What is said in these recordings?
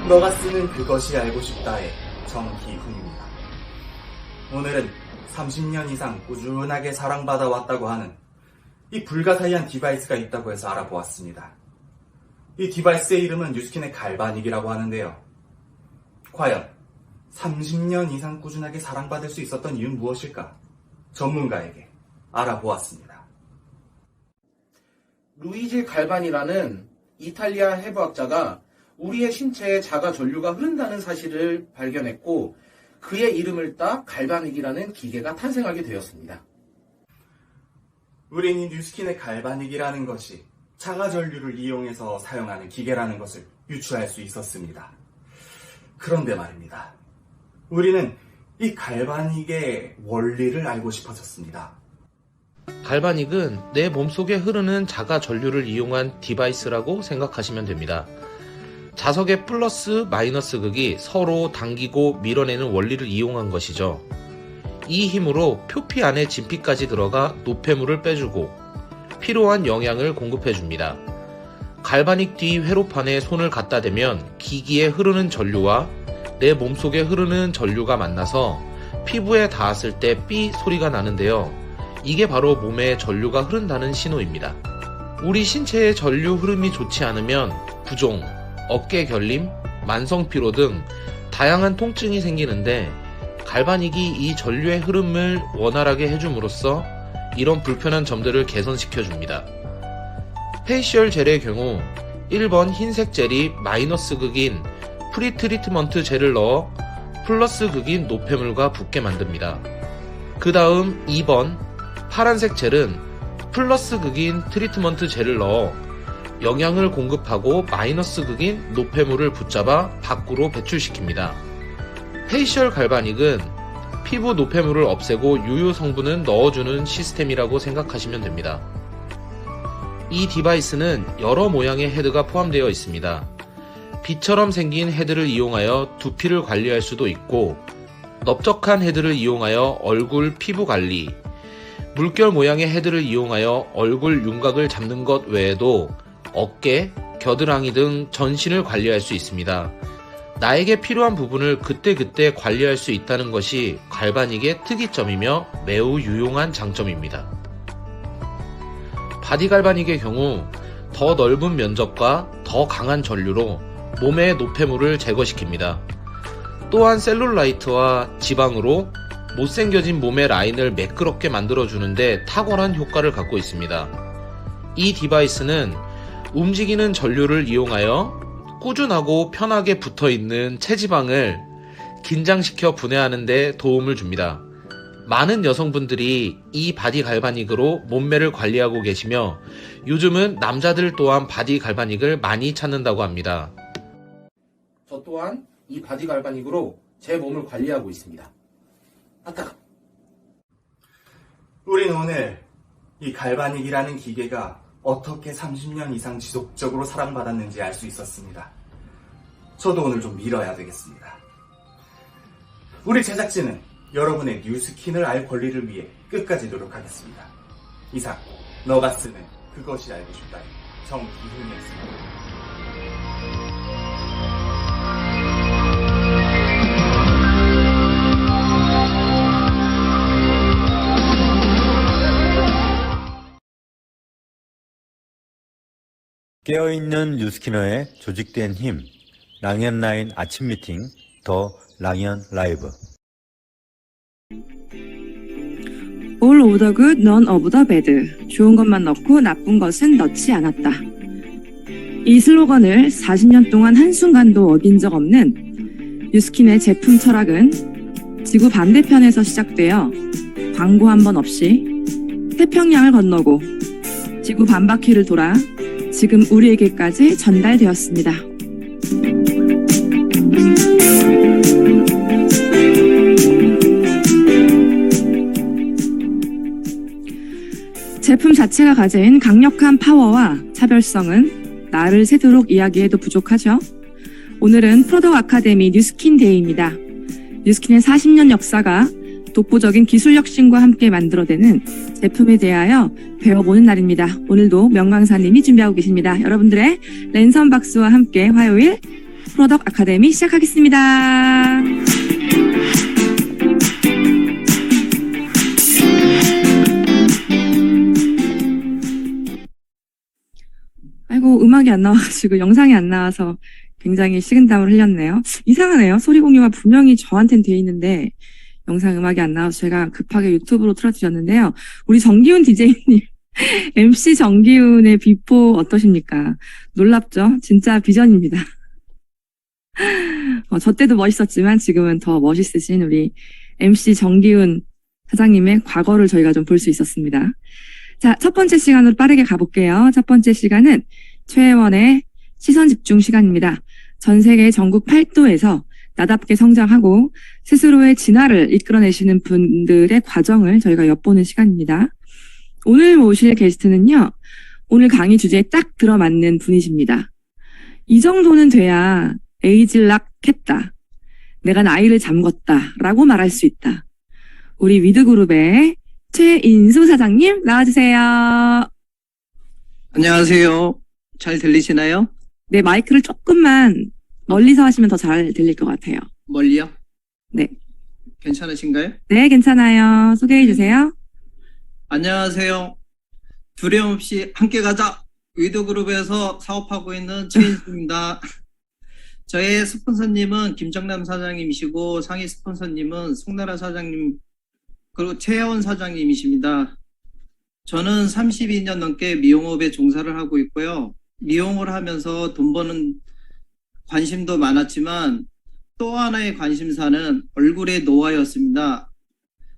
너가 쓰는 그것이 알고 싶다의 정기훈입니다. 오늘은 30년 이상 꾸준하게 사랑받아 왔다고 하는 이 불가사의한 디바이스가 있다고 해서 알아보았습니다. 이 디바이스의 이름은 뉴스킨의 갈바닉이라고 하는데요. 과연 30년 이상 꾸준하게 사랑받을 수 있었던 이유는 무엇일까? 전문가에게 알아보았습니다. 루이지 갈바니라는 이탈리아 해부학자가 우리의 신체에 자가 전류가 흐른다는 사실을 발견했고 그의 이름을 따 갈바닉이라는 기계가 탄생하게 되었습니다. 우린 이 뉴스킨의 갈바닉이라는 것이 자가전류를 이용해서 사용하는 기계라는 것을 유추할 수 있었습니다. 그런데 말입니다. 우리는 이 갈바닉의 원리를 알고 싶어졌습니다. 갈바닉은 내 몸속에 흐르는 자가 전류를 이용한 디바이스라고 생각하시면 됩니다. 자석의 플러스 마이너스 극이 서로 당기고 밀어내는 원리를 이용한 것이죠. 이 힘으로 표피 안에 진피까지 들어가 노폐물을 빼주고 필요한 영양을 공급해줍니다. 갈바닉 뒤 회로판에 손을 갖다 대면 기기에 흐르는 전류와 내 몸속에 흐르는 전류가 만나서 피부에 닿았을 때 삐 소리가 나는데요. 이게 바로 몸에 전류가 흐른다는 신호입니다. 우리 신체의 전류 흐름이 좋지 않으면 부종, 어깨 결림, 만성 피로 등 다양한 통증이 생기는데 갈바닉이 이 전류의 흐름을 원활하게 해줌으로써 이런 불편한 점들을 개선시켜줍니다. 페이셜 젤의 경우 1번 흰색 젤이 마이너스 극인 프리트리트먼트 젤을 넣어 플러스 극인 노폐물과 붓게 만듭니다. 그 다음 2번 파란색 젤은 플러스 극인 트리트먼트 젤을 넣어 영양을 공급하고 마이너스 극인 노폐물을 붙잡아 밖으로 배출시킵니다. 페이셜 갈바닉은 피부 노폐물을 없애고 유효 성분은 넣어주는 시스템이라고 생각하시면 됩니다. 이 디바이스는 여러 모양의 헤드가 포함되어 있습니다. 비처럼 생긴 헤드를 이용하여 두피를 관리할 수도 있고 넓적한 헤드를 이용하여 얼굴 피부 관리, 물결 모양의 헤드를 이용하여 얼굴 윤곽을 잡는 것 외에도 어깨, 겨드랑이 등 전신을 관리할 수 있습니다. 나에게 필요한 부분을 그때그때 관리할 수 있다는 것이 갈바닉의 특이점이며 매우 유용한 장점입니다. 바디 갈바닉의 경우 더 넓은 면적과 더 강한 전류로 몸의 노폐물을 제거시킵니다. 또한 셀룰라이트와 지방으로 못생겨진 몸의 라인을 매끄럽게 만들어주는데 탁월한 효과를 갖고 있습니다. 이 디바이스는 움직이는 전류를 이용하여 꾸준하고 편하게 붙어있는 체지방을 긴장시켜 분해하는 데 도움을 줍니다. 많은 여성분들이 이 바디 갈바닉으로 몸매를 관리하고 계시며 요즘은 남자들 또한 바디 갈바닉을 많이 찾는다고 합니다. 저 또한 이 바디 갈바닉으로 제 몸을 관리하고 있습니다. 아따. 우린 오늘 이 갈바닉이라는 기계가 어떻게 30년 이상 지속적으로 사랑받았는지 알 수 있었습니다. 저도 오늘 좀 밀어야 되겠습니다. 우리 제작진은 여러분의 뉴스킨을 알 권리를 위해 끝까지 노력하겠습니다. 이상 너가 쓰는 그것이 알고 싶다 정기훈이었습니다. 깨어있는 뉴스키너의 조직된 힘, 랑현라인 아침 미팅, 더 랑현 라이브. All of the good, none of the bad. 좋은 것만 넣고 나쁜 것은 넣지 않았다. 이 슬로건을 40년 동안 한순간도 어긴 적 없는 뉴스킨의 제품 철학은 지구 반대편에서 시작되어 광고 한 번 없이 태평양을 건너고 지구 반바퀴를 돌아 지금 우리에게까지 전달되었습니다. 제품 자체가 가진 강력한 파워와 차별성은 나를 새도록 이야기해도 부족하죠. 오늘은 프로덕트 아카데미 뉴스킨 데이입니다. 뉴스킨의 40년 역사가 독보적인 기술 혁신과 함께 만들어내는 제품에 대하여 배워보는 날입니다. 오늘도 명강사님이 준비하고 계십니다. 여러분들의 랜선 박수와 함께 화요일 프로덕 아카데미 시작하겠습니다. 아이고, 음악이 안 나와가지고 영상이 안 나와서 굉장히 식은땀을 흘렸네요. 이상하네요. 소리 공유가 분명히 저한텐 돼 있는데 영상 음악이 안 나와서 제가 급하게 유튜브로 틀어드렸는데요. 우리 정기훈 DJ님, MC 정기훈의 비포 어떠십니까? 놀랍죠? 진짜 비전입니다. 저 때도 멋있었지만 지금은 더 멋있으신 우리 MC 정기훈 사장님의 과거를 저희가 좀 볼 수 있었습니다. 자, 첫 번째 시간으로 빠르게 가볼게요. 첫 번째 시간은 최혜원의 시선 집중 시간입니다. 전 세계 전국 8도에서 나답게 성장하고 스스로의 진화를 이끌어내시는 분들의 과정을 저희가 엿보는 시간입니다. 오늘 모실 게스트는요, 오늘 강의 주제에 딱 들어맞는 분이십니다. 이 정도는 돼야 에이즐락 했다. 내가 나이를 잠궜다. 라고 말할 수 있다. 우리 위드그룹의 최인수 사장님 나와주세요. 안녕하세요. 잘 들리시나요? 네, 마이크를 조금만 멀리서 하시면 더 잘 들릴 것 같아요. 멀리요? 네. 괜찮으신가요? 네, 괜찮아요. 소개해주세요. 안녕하세요. 두려움 없이 함께 가자. 위도그룹에서 사업하고 있는 최인수입니다. 저의 스폰서님은 김정남 사장님이시고 상위 스폰서님은 송나라 사장님 그리고 최혜원 사장님이십니다. 저는 32년 넘게 미용업에 종사를 하고 있고요. 미용을 하면서 돈 버는 관심도 많았지만 또 하나의 관심사는 얼굴의 노화였습니다.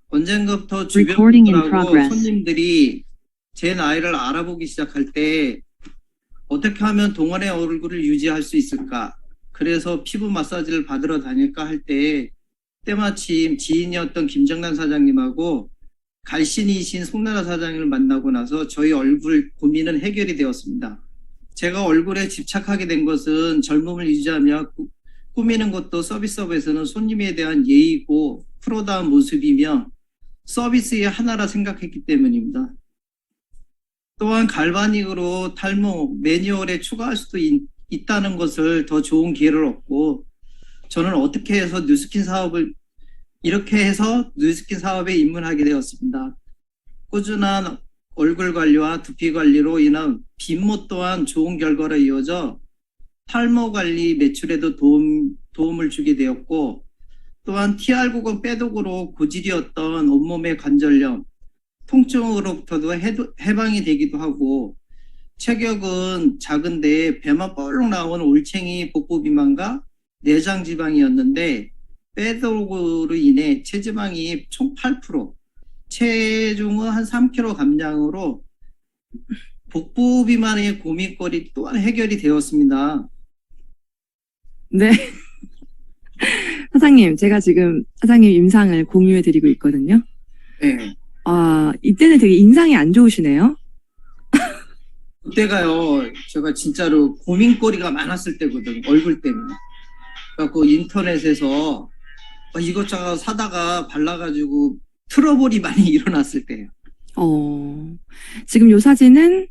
언젠가부터 주변 분들하고 손님들이 제 나이를 알아보기 시작할 때 어떻게 하면 동안의 얼굴을 유지할 수 있을까? 그래서 피부 마사지를 받으러 다닐까 할 때 때마침 지인이었던 김정남 사장님하고 갈신이신 송나라 사장님을 만나고 나서 저희 얼굴 고민은 해결이 되었습니다. 제가 얼굴에 집착하게 된 것은 젊음을 유지하며 꾸미는 것도 서비스업에서는 손님에 대한 예의고 프로다운 모습이며 서비스의 하나라 생각했기 때문입니다. 또한 갈바닉으로 탈모, 매뉴얼에 추가할 수도 있다는 것을 더 좋은 기회를 얻고 저는 어떻게 해서 뉴스킨 사업을 이렇게 해서 뉴스킨 사업에 입문하게 되었습니다. 꾸준한 얼굴 관리와 두피 관리로 인한 빈모 또한 좋은 결과로 이어져 탈모 관리 매출에도 도움을 주게 되었고 또한 TR90 빼독으로 고질이었던 온몸의 관절염, 통증으로부터도 해방이 되기도 하고 체격은 작은데 배만 뻘록 나온 올챙이 복부 비만과 내장 지방이었는데 빼독으로 인해 체지방이 총 8%, 체중은 한 3kg 감량으로 복부 비만의 고민거리 또한 해결이 되었습니다. 네. 사장님, 제가 지금 사장님 임상을 공유해드리고 있거든요. 네. 이때는 되게 인상이 안 좋으시네요. 그때가요, 제가 진짜로 고민거리가 많았을 때거든, 얼굴 때문에. 그래갖고 인터넷에서 이것저것 사다가 발라가지고 트러블이 많이 일어났을 때예요. 지금 요 사진은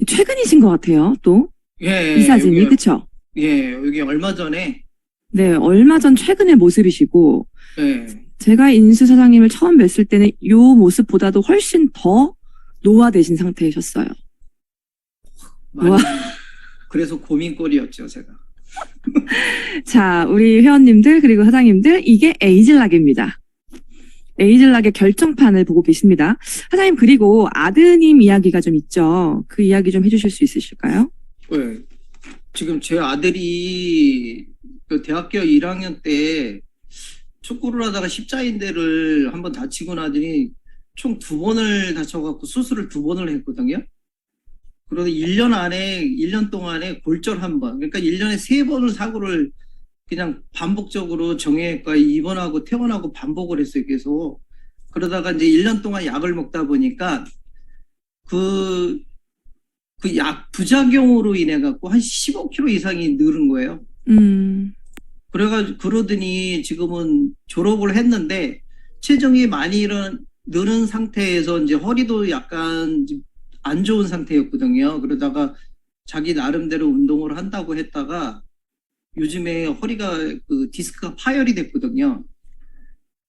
최근이신 것 같아요, 또. 예. 이 사진이, 그쵸? 예, 여기 얼마 전에. 네, 얼마 전 최근의 모습이시고, 예. 제가 인수 사장님을 처음 뵀을 때는 요 모습보다도 훨씬 더 노화되신 상태이셨어요. 많이, 그래서 고민거리였죠, 제가. 자, 우리 회원님들, 그리고 사장님들, 이게 에이즐락입니다. 에이즐락의 결정판을 보고 계십니다. 사장님, 그리고 아드님 이야기가 좀 있죠. 그 이야기 좀 해주실 수 있으실까요? 네. 지금 제 아들이 그 대학교 1학년 때 축구를 하다가 십자인대를 한번 다치고 나더니 총 2번을 다쳐갖고 수술을 2번을 했거든요. 그러다 1년 동안에 골절 1번, 그러니까 1년에 3번을 사고를 그냥 반복적으로 정형외과에 입원하고 퇴원하고 반복을 했어요, 계속. 그러다가 이제 1년 동안 약을 먹다 보니까 그 약 부작용으로 인해 갖고 한 15kg 이상이 늘은 거예요. 그러더니 지금은 졸업을 했는데 체중이 많이 늘은 상태에서 이제 허리도 약간 안 좋은 상태였거든요. 그러다가 자기 나름대로 운동을 한다고 했다가 요즘에 허리가 그 디스크가 파열이 됐거든요.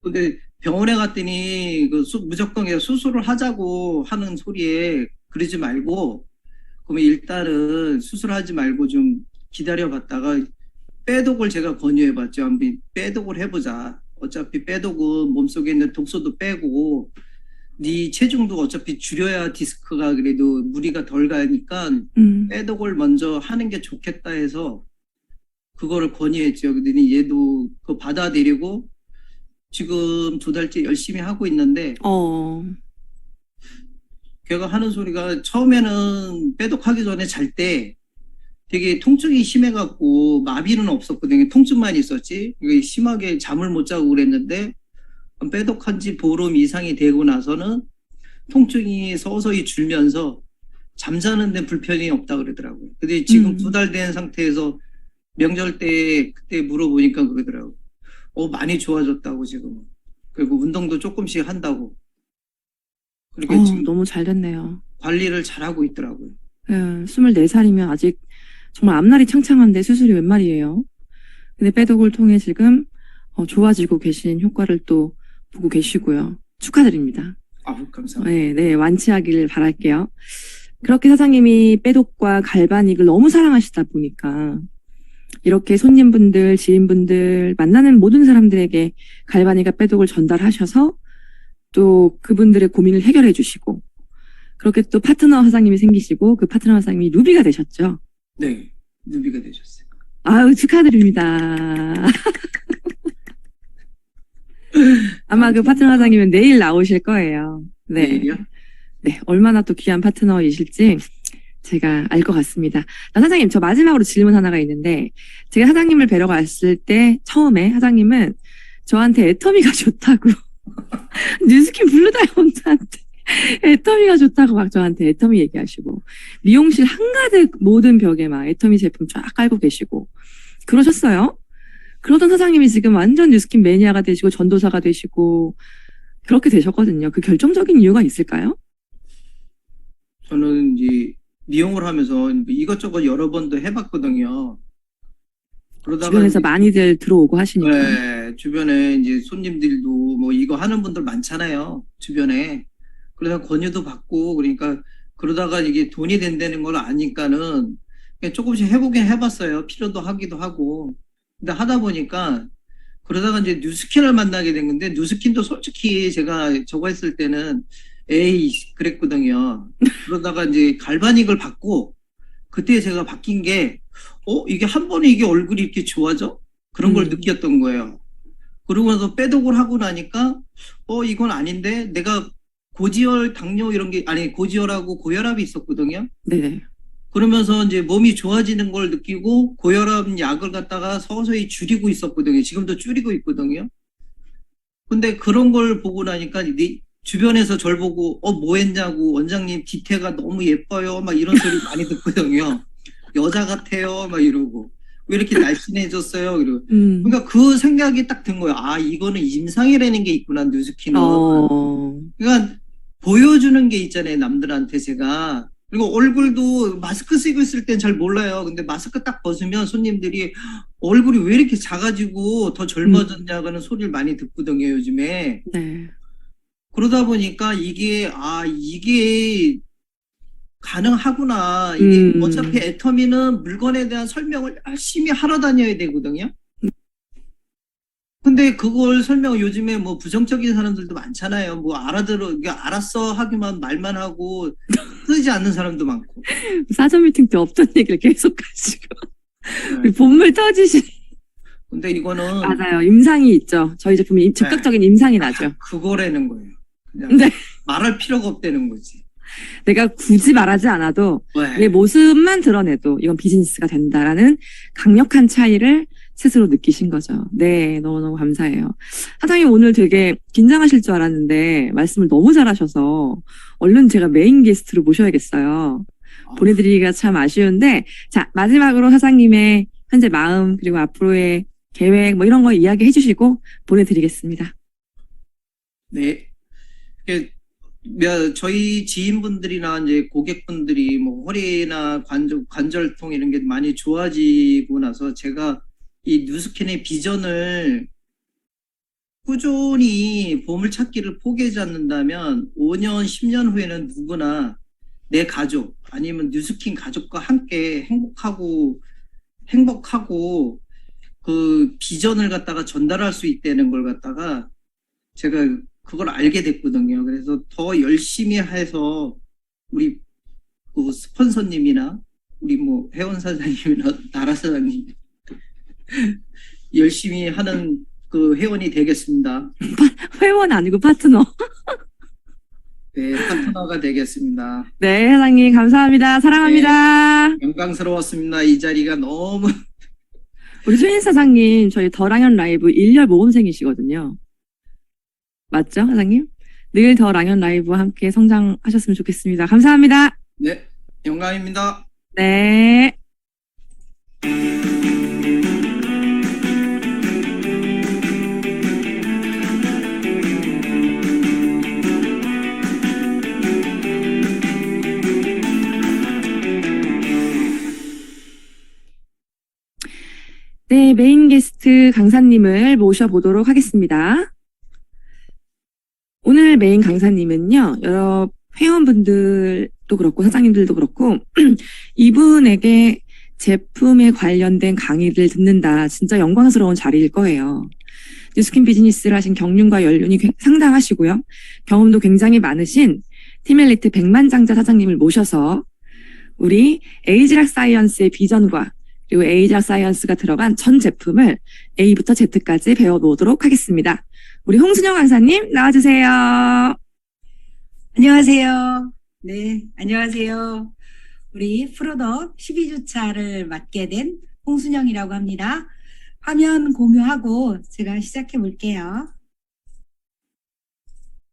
근데 병원에 갔더니 무조건 그냥 수술을 하자고 하는 소리에 그러지 말고 그러면 일단은 수술하지 말고 좀 기다려 봤다가 빼독을 제가 권유해 봤죠. 한번 빼독을 해보자. 어차피 빼독은 몸속에 있는 독소도 빼고 네 체중도 어차피 줄여야 디스크가 그래도 무리가 덜 가니까 빼독을 먼저 하는 게 좋겠다 해서 그거를 권유했죠. 그랬더니 얘도 그거 받아들이고 지금 2달째 열심히 하고 있는데 걔가 하는 소리가 처음에는 빼독하기 전에 잘 때 되게 통증이 심해갖고 마비는 없었거든요. 통증만 있었지. 이게 심하게 잠을 못 자고 그랬는데 빼독한 지 보름 이상이 되고 나서는 통증이 서서히 줄면서 잠자는 데 불편이 없다 그러더라고요. 근데 지금 2달 된 상태에서 명절 때 그때 물어보니까 그러더라고요. 많이 좋아졌다고 지금. 그리고 운동도 조금씩 한다고. 그렇게 지금 너무 잘 됐네요. 관리를 잘하고 있더라고요. 24살이면 아직 정말 앞날이 창창한데 수술이 웬 말이에요. 근데 빼독을 통해 지금 좋아지고 계신 효과를 또 보고 계시고요. 축하드립니다. 감사합니다. 네, 완치하기를 바랄게요. 그렇게 사장님이 빼독과 갈바닉을 너무 사랑하시다 보니까 이렇게 손님분들, 지인분들, 만나는 모든 사람들에게 갈바닉과 빼독을 전달하셔서 또 그분들의 고민을 해결해 주시고 그렇게 또 파트너 사장님이 생기시고 그 파트너 사장님이 루비가 되셨죠. 네, 루비가 되셨어요. 아유, 축하드립니다. 아마 그 파트너 사장님은 내일 나오실 거예요. 네. 내일이요? 네, 얼마나 또 귀한 파트너이실지 제가 알 것 같습니다. 사장님, 저 마지막으로 질문 하나가 있는데, 제가 사장님을 뵈러 갔을 때 처음에 사장님은 저한테 애터미가 좋다고, 뉴스킨 블루다이몬드한테 애터미가 좋다고 막 저한테 애터미 얘기하시고, 미용실 한가득 모든 벽에 막 애터미 제품 쫙 깔고 계시고, 그러셨어요. 그러던 사장님이 지금 완전 뉴스킨 매니아가 되시고, 전도사가 되시고, 그렇게 되셨거든요. 그 결정적인 이유가 있을까요? 저는 이제 미용을 하면서 이것저것 여러 번도 해봤거든요. 그러다가 주변에서 많이들 들어오고 하시니까. 네, 주변에 이제 손님들도 뭐 이거 하는 분들 많잖아요. 주변에. 그래서 권유도 받고 그러니까 그러다가 이게 돈이 된다는 걸 아니까는 그냥 조금씩 해보긴 해봤어요. 필요도 하기도 하고. 근데 하다 보니까 그러다가 이제 뉴스킨을 만나게 된 건데 뉴스킨도 솔직히 제가 저거 했을 때는 에이 그랬거든요. 그러다가 이제 갈바닉을 받고 그때 제가 바뀐 게 이게 한 번에 이게 얼굴이 이렇게 좋아져? 그런 걸 느꼈던 거예요. 그러고 나서 빼독을 하고 나니까 이건 아닌데 내가 고지혈 당뇨 이런 게 아니 고지혈하고 고혈압이 있었거든요. 네. 그러면서 이제 몸이 좋아지는 걸 느끼고 고혈압 약을 갖다가 서서히 줄이고 있었거든요. 지금도 줄이고 있거든요. 근데 그런 걸 보고 나니까 주변에서 절 보고 뭐 했냐고 원장님 뒤태가 너무 예뻐요 막 이런 소리 많이 듣거든요. 여자 같아요 막 이러고 왜 이렇게 날씬해졌어요 이러고 그러니까 그 생각이 딱 든 거예요. 이거는 임상이라는 게 있구나 뉴스킨은. 그러니까 보여주는 게 있잖아요 남들한테 제가. 그리고 얼굴도 마스크 쓰고 있을 땐 잘 몰라요. 근데 마스크 딱 벗으면 손님들이 얼굴이 왜 이렇게 작아지고 더 젊어졌냐고 하는 소리를 많이 듣거든요 요즘에. 네. 그러다 보니까 이게 가능하구나. 이게 어차피 애터미는 물건에 대한 설명을 열심히 하러 다녀야 되거든요. 근데 그걸 요즘에 뭐 부정적인 사람들도 많잖아요. 뭐 알았어 하기만 말만 하고 쓰지 않는 사람도 많고. 사전 미팅 때 없던 얘기를 계속 하시고. 네. 본물 터지시. 근데 이거는. 맞아요. 임상이 있죠. 저희 제품이 즉각적인 임상이 나죠. 그거라는 거예요. 그냥 네. 말할 필요가 없다는 거지. 내가 굳이 말하지 않아도 네. 내 모습만 드러내도 이건 비즈니스가 된다라는 강력한 차이를 스스로 느끼신 거죠. 네, 너무너무 감사해요. 사장님 오늘 되게 긴장하실 줄 알았는데 말씀을 너무 잘하셔서 얼른 제가 메인 게스트로 모셔야겠어요. 보내드리기가 참 아쉬운데 자 마지막으로 사장님의 현재 마음 그리고 앞으로의 계획 뭐 이런 거 이야기해 주시고 보내드리겠습니다. 네. 저희 지인분들이나 이제 고객분들이 뭐 허리나 관절통 이런 게 많이 좋아지고 나서 제가 이 뉴스킨의 비전을 꾸준히 보물찾기를 포기하지 않는다면 5년, 10년 후에는 누구나 내 가족 아니면 뉴스킨 가족과 함께 행복하고 그 비전을 갖다가 전달할 수 있다는 걸 갖다가 제가 그걸 알게 됐거든요. 그래서 더 열심히 해서 우리 그 스폰서님이나 우리 뭐 회원 사장님이나 나라 사장님 열심히 하는 그 회원이 되겠습니다. 회원 아니고 파트너. 네, 파트너가 되겠습니다. 네, 사장님 감사합니다. 사랑합니다. 영광스러웠습니다. 이 자리가 너무 우리 최인 사장님 저희 더랑현 라이브 1열 모범생이시거든요. 맞죠, 사장님? 늘 더 랑현 라이브와 함께 성장하셨으면 좋겠습니다. 감사합니다. 네, 영광입니다. 네. 네, 메인 게스트 강사님을 모셔보도록 하겠습니다. 오늘 메인 강사님은요, 여러 회원분들도 그렇고 사장님들도 그렇고 이분에게 제품에 관련된 강의를 듣는다. 진짜 영광스러운 자리일 거예요. 뉴스킨 비즈니스를 하신 경륜과 연륜이 상당하시고요. 경험도 굉장히 많으신 티멜리트 백만장자 사장님을 모셔서 우리 에이지락 사이언스의 비전과 그리고 에이지락 사이언스가 들어간 전 제품을 A부터 Z까지 배워보도록 하겠습니다. 우리 홍순영 강사님 나와주세요. 안녕하세요. 네, 안녕하세요. 우리 프로덕 12주차를 맡게 된 홍순영이라고 합니다. 화면 공유하고 제가 시작해 볼게요.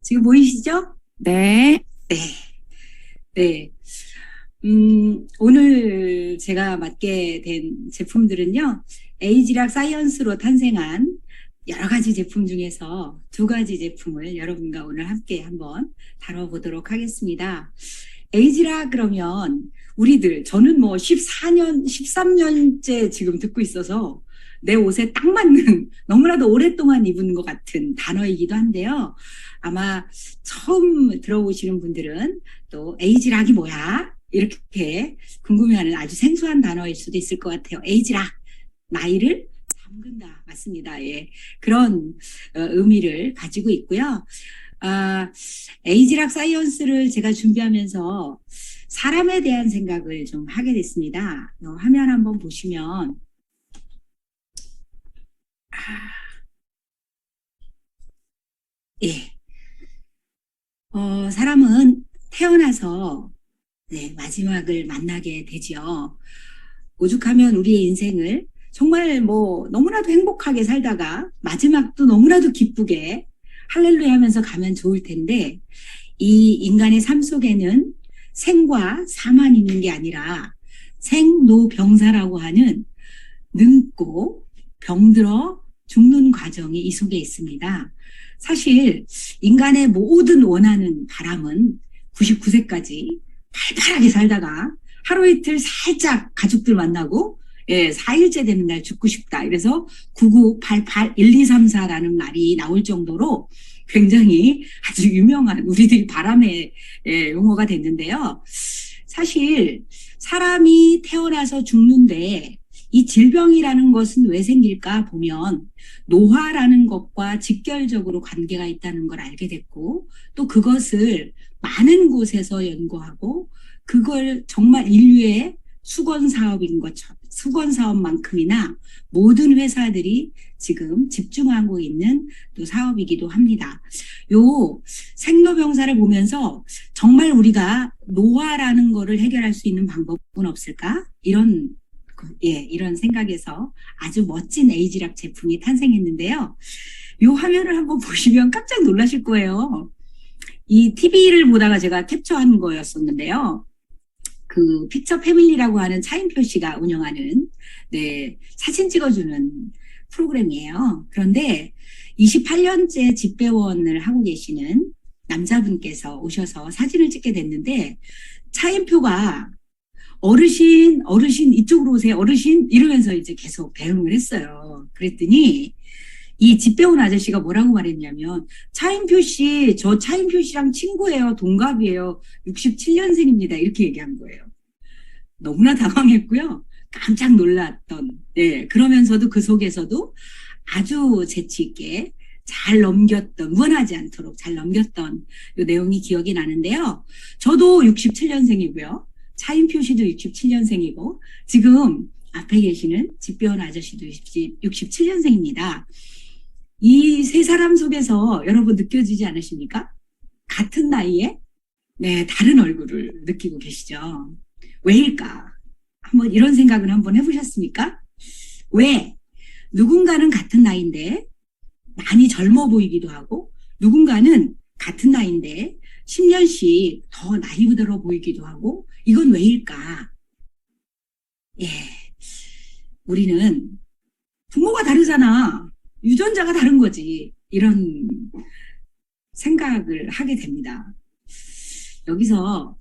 지금 보이시죠? 네. 네. 네. 오늘 제가 맡게 된 제품들은요, 에이지락 사이언스로 탄생한 여러 가지 제품 중에서 두 가지 제품을 여러분과 오늘 함께 한번 다뤄보도록 하겠습니다. 에이지락 그러면 저는 뭐 14년, 13년째 지금 듣고 있어서 내 옷에 딱 맞는 너무나도 오랫동안 입은 것 같은 단어이기도 한데요. 아마 처음 들어보시는 분들은 또 에이지락이 뭐야? 이렇게 궁금해하는 아주 생소한 단어일 수도 있을 것 같아요. 에이지락, 나이를 잠근다. 맞습니다. 예. 그런 의미를 가지고 있고요. 에이지락 사이언스를 제가 준비하면서 사람에 대한 생각을 좀 하게 됐습니다. 화면 한번 보시면 예. 사람은 태어나서 마지막을 만나게 되죠. 오죽하면 우리의 인생을 정말 뭐 너무나도 행복하게 살다가 마지막도 너무나도 기쁘게 할렐루야 하면서 가면 좋을 텐데 이 인간의 삶 속에는 생과 사만 있는 게 아니라 생로병사라고 하는 늙고 병들어 죽는 과정이 이 속에 있습니다. 사실 인간의 모든 원하는 바람은 99세까지 팔팔하게 살다가 하루 이틀 살짝 가족들 만나고 4일째 되는 날 죽고 싶다. 이래서 99881234라는 말이 나올 정도로 굉장히 아주 유명한 우리들이 바람의 용어가 됐는데요. 사실 사람이 태어나서 죽는데 이 질병이라는 것은 왜 생길까 보면 노화라는 것과 직결적으로 관계가 있다는 걸 알게 됐고 또 그것을 많은 곳에서 연구하고 그걸 정말 인류의 수건 사업만큼이나 모든 회사들이 지금 집중하고 있는 또 사업이기도 합니다. 요 생로병사를 보면서 정말 우리가 노화라는 거를 해결할 수 있는 방법은 없을까? 이런 생각에서 아주 멋진 에이지락 제품이 탄생했는데요. 요 화면을 한번 보시면 깜짝 놀라실 거예요. 이 TV를 보다가 제가 캡처한 거였었는데요. 그 픽처 패밀리라고 하는 차인표 씨가 운영하는 사진 찍어주는 프로그램이에요. 그런데 28년째 집배원을 하고 계시는 남자분께서 오셔서 사진을 찍게 됐는데 차인표가 어르신, 어르신, 이쪽으로 오세요. 어르신, 이러면서 이제 계속 배웅을 했어요. 그랬더니, 이 집 배운 아저씨가 뭐라고 말했냐면, 차인표 씨, 저 차인표 씨랑 친구예요. 동갑이에요. 67년생입니다. 이렇게 얘기한 거예요. 너무나 당황했고요. 깜짝 놀랐던, 네, 그러면서도 그 속에서도 아주 재치있게 잘 넘겼던, 무관하지 않도록 잘 넘겼던 이 내용이 기억이 나는데요. 저도 67년생이고요. 차인표 씨도 67년생이고, 지금 앞에 계시는 집배원 아저씨도 67년생입니다. 이 세 사람 속에서 여러분 느껴지지 않으십니까? 같은 나이에, 네, 다른 얼굴을 느끼고 계시죠. 왜일까? 한번 이런 생각을 한번 해보셨습니까? 왜? 누군가는 같은 나이인데 많이 젊어 보이기도 하고, 누군가는 같은 나이인데 10년씩 더 나이 들어 보이기도 하고, 이건 왜일까? 예, 우리는 부모가 다르잖아. 유전자가 다른 거지. 이런 생각을 하게 됩니다. 여기서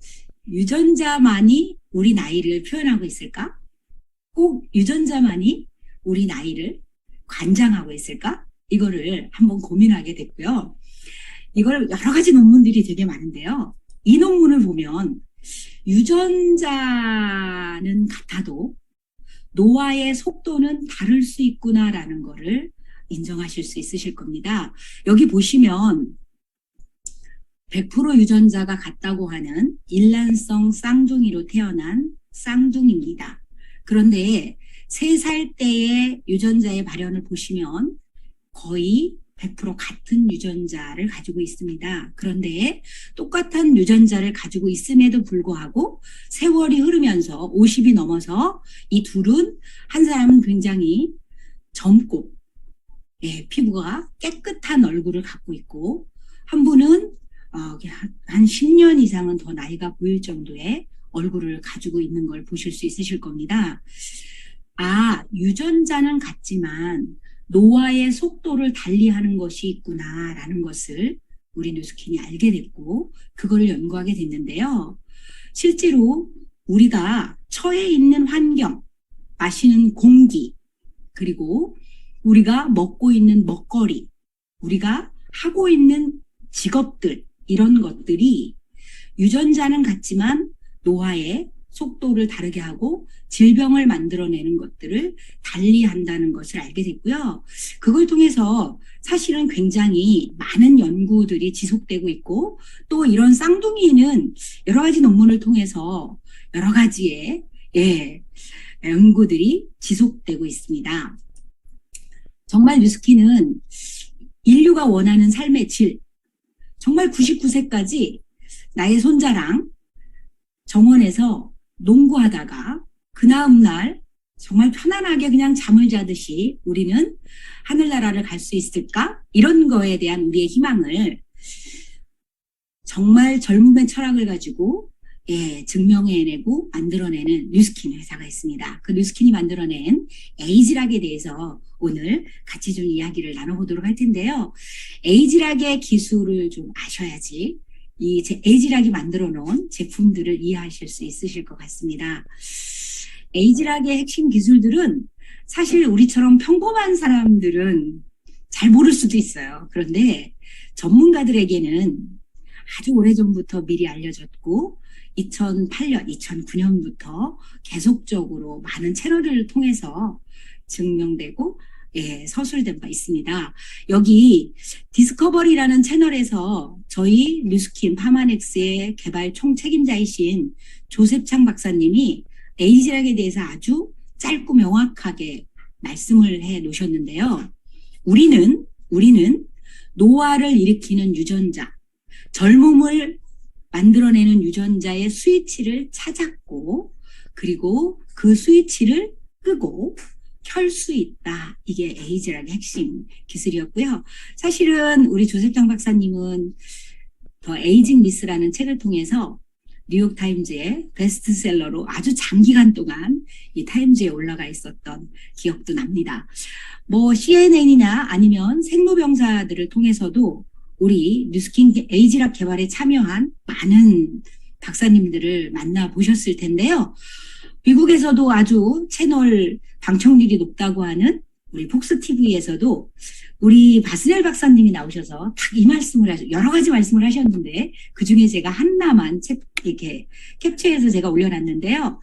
유전자만이 우리 나이를 표현하고 있을까? 꼭 유전자만이 우리 나이를 관장하고 있을까? 이거를 한번 고민하게 됐고요. 이걸 여러 가지 논문들이 되게 많은데요. 이 논문을 보면 유전자는 같아도 노화의 속도는 다를 수 있구나라는 거를 인정하실 수 있으실 겁니다. 여기 보시면 100% 유전자가 같다고 하는 일란성 쌍둥이로 태어난 쌍둥이입니다. 그런데 3살 때의 유전자의 발현을 보시면 거의 100% 같은 유전자를 가지고 있습니다. 그런데 똑같은 유전자를 가지고 있음에도 불구하고 세월이 흐르면서 50이 넘어서 이 둘은, 한 사람은 굉장히 젊고, 예, 피부가 깨끗한 얼굴을 갖고 있고, 한 분은 한 10년 이상은 더 나이가 보일 정도의 얼굴을 가지고 있는 걸 보실 수 있으실 겁니다. 아, 유전자는 같지만 노화의 속도를 달리하는 것이 있구나라는 것을 우리 뉴스킨이 알게 됐고, 그거를 연구하게 됐는데요. 실제로 우리가 처해 있는 환경, 마시는 공기, 그리고 우리가 먹고 있는 먹거리, 우리가 하고 있는 직업들, 이런 것들이 유전자는 같지만 노화의 속도를 다르게 하고 질병을 만들어내는 것들을 달리 한다는 것을 알게 됐고요. 그걸 통해서 사실은 굉장히 많은 연구들이 지속되고 있고, 또 이런 쌍둥이는 여러 가지 논문을 통해서 여러 가지의 연구들이 지속되고 있습니다. 정말 뉴스킨은 인류가 원하는 삶의 질, 정말 99세까지 나의 손자랑 정원에서 농구하다가 그 다음날 정말 편안하게 그냥 잠을 자듯이 우리는 하늘나라를 갈 수 있을까? 이런 거에 대한 우리의 희망을 정말 젊음의 철학을 가지고 증명해내고 만들어내는 뉴스킨 회사가 있습니다. 그 뉴스킨이 만들어낸 에이지락에 대해서 오늘 같이 좀 이야기를 나눠보도록 할 텐데요. 에이지락의 기술을 좀 아셔야지 이 에이지락이 만들어 놓은 제품들을 이해하실 수 있으실 것 같습니다. 에이지락의 핵심 기술들은 사실 우리처럼 평범한 사람들은 잘 모를 수도 있어요. 그런데 전문가들에게는 아주 오래전부터 미리 알려졌고 2008년, 2009년부터 계속적으로 많은 채널을 통해서 증명되고 서술된 바 있습니다. 여기 디스커버리라는 채널에서 저희 뉴스킨 파마넥스의 개발 총책임자이신 조셉창 박사님이 에이지락에 대해서 아주 짧고 명확하게 말씀을 해 놓으셨는데요. 우리는 노화를 일으키는 유전자, 젊음을 만들어내는 유전자의 스위치를 찾았고, 그리고 그 스위치를 끄고 켤 수 있다. 이게 에이지락의 핵심 기술이었고요. 사실은 우리 조셉장 박사님은 더 에이징 미스라는 책을 통해서 뉴욕타임즈의 베스트셀러로 아주 장기간 동안 이 타임즈에 올라가 있었던 기억도 납니다. 뭐 CNN이나 아니면 생로병사들을 통해서도 우리 뉴스킨 에이지락 개발에 참여한 많은 박사님들을 만나보셨을 텐데요. 미국에서도 아주 채널 방청률이 높다고 하는 우리 폭스 TV에서도 우리 바스넬 박사님이 나오셔서 딱 이 말씀을 여러 가지 말씀을 하셨는데 그 중에 제가 하나만 이렇게 캡처해서 제가 올려놨는데요.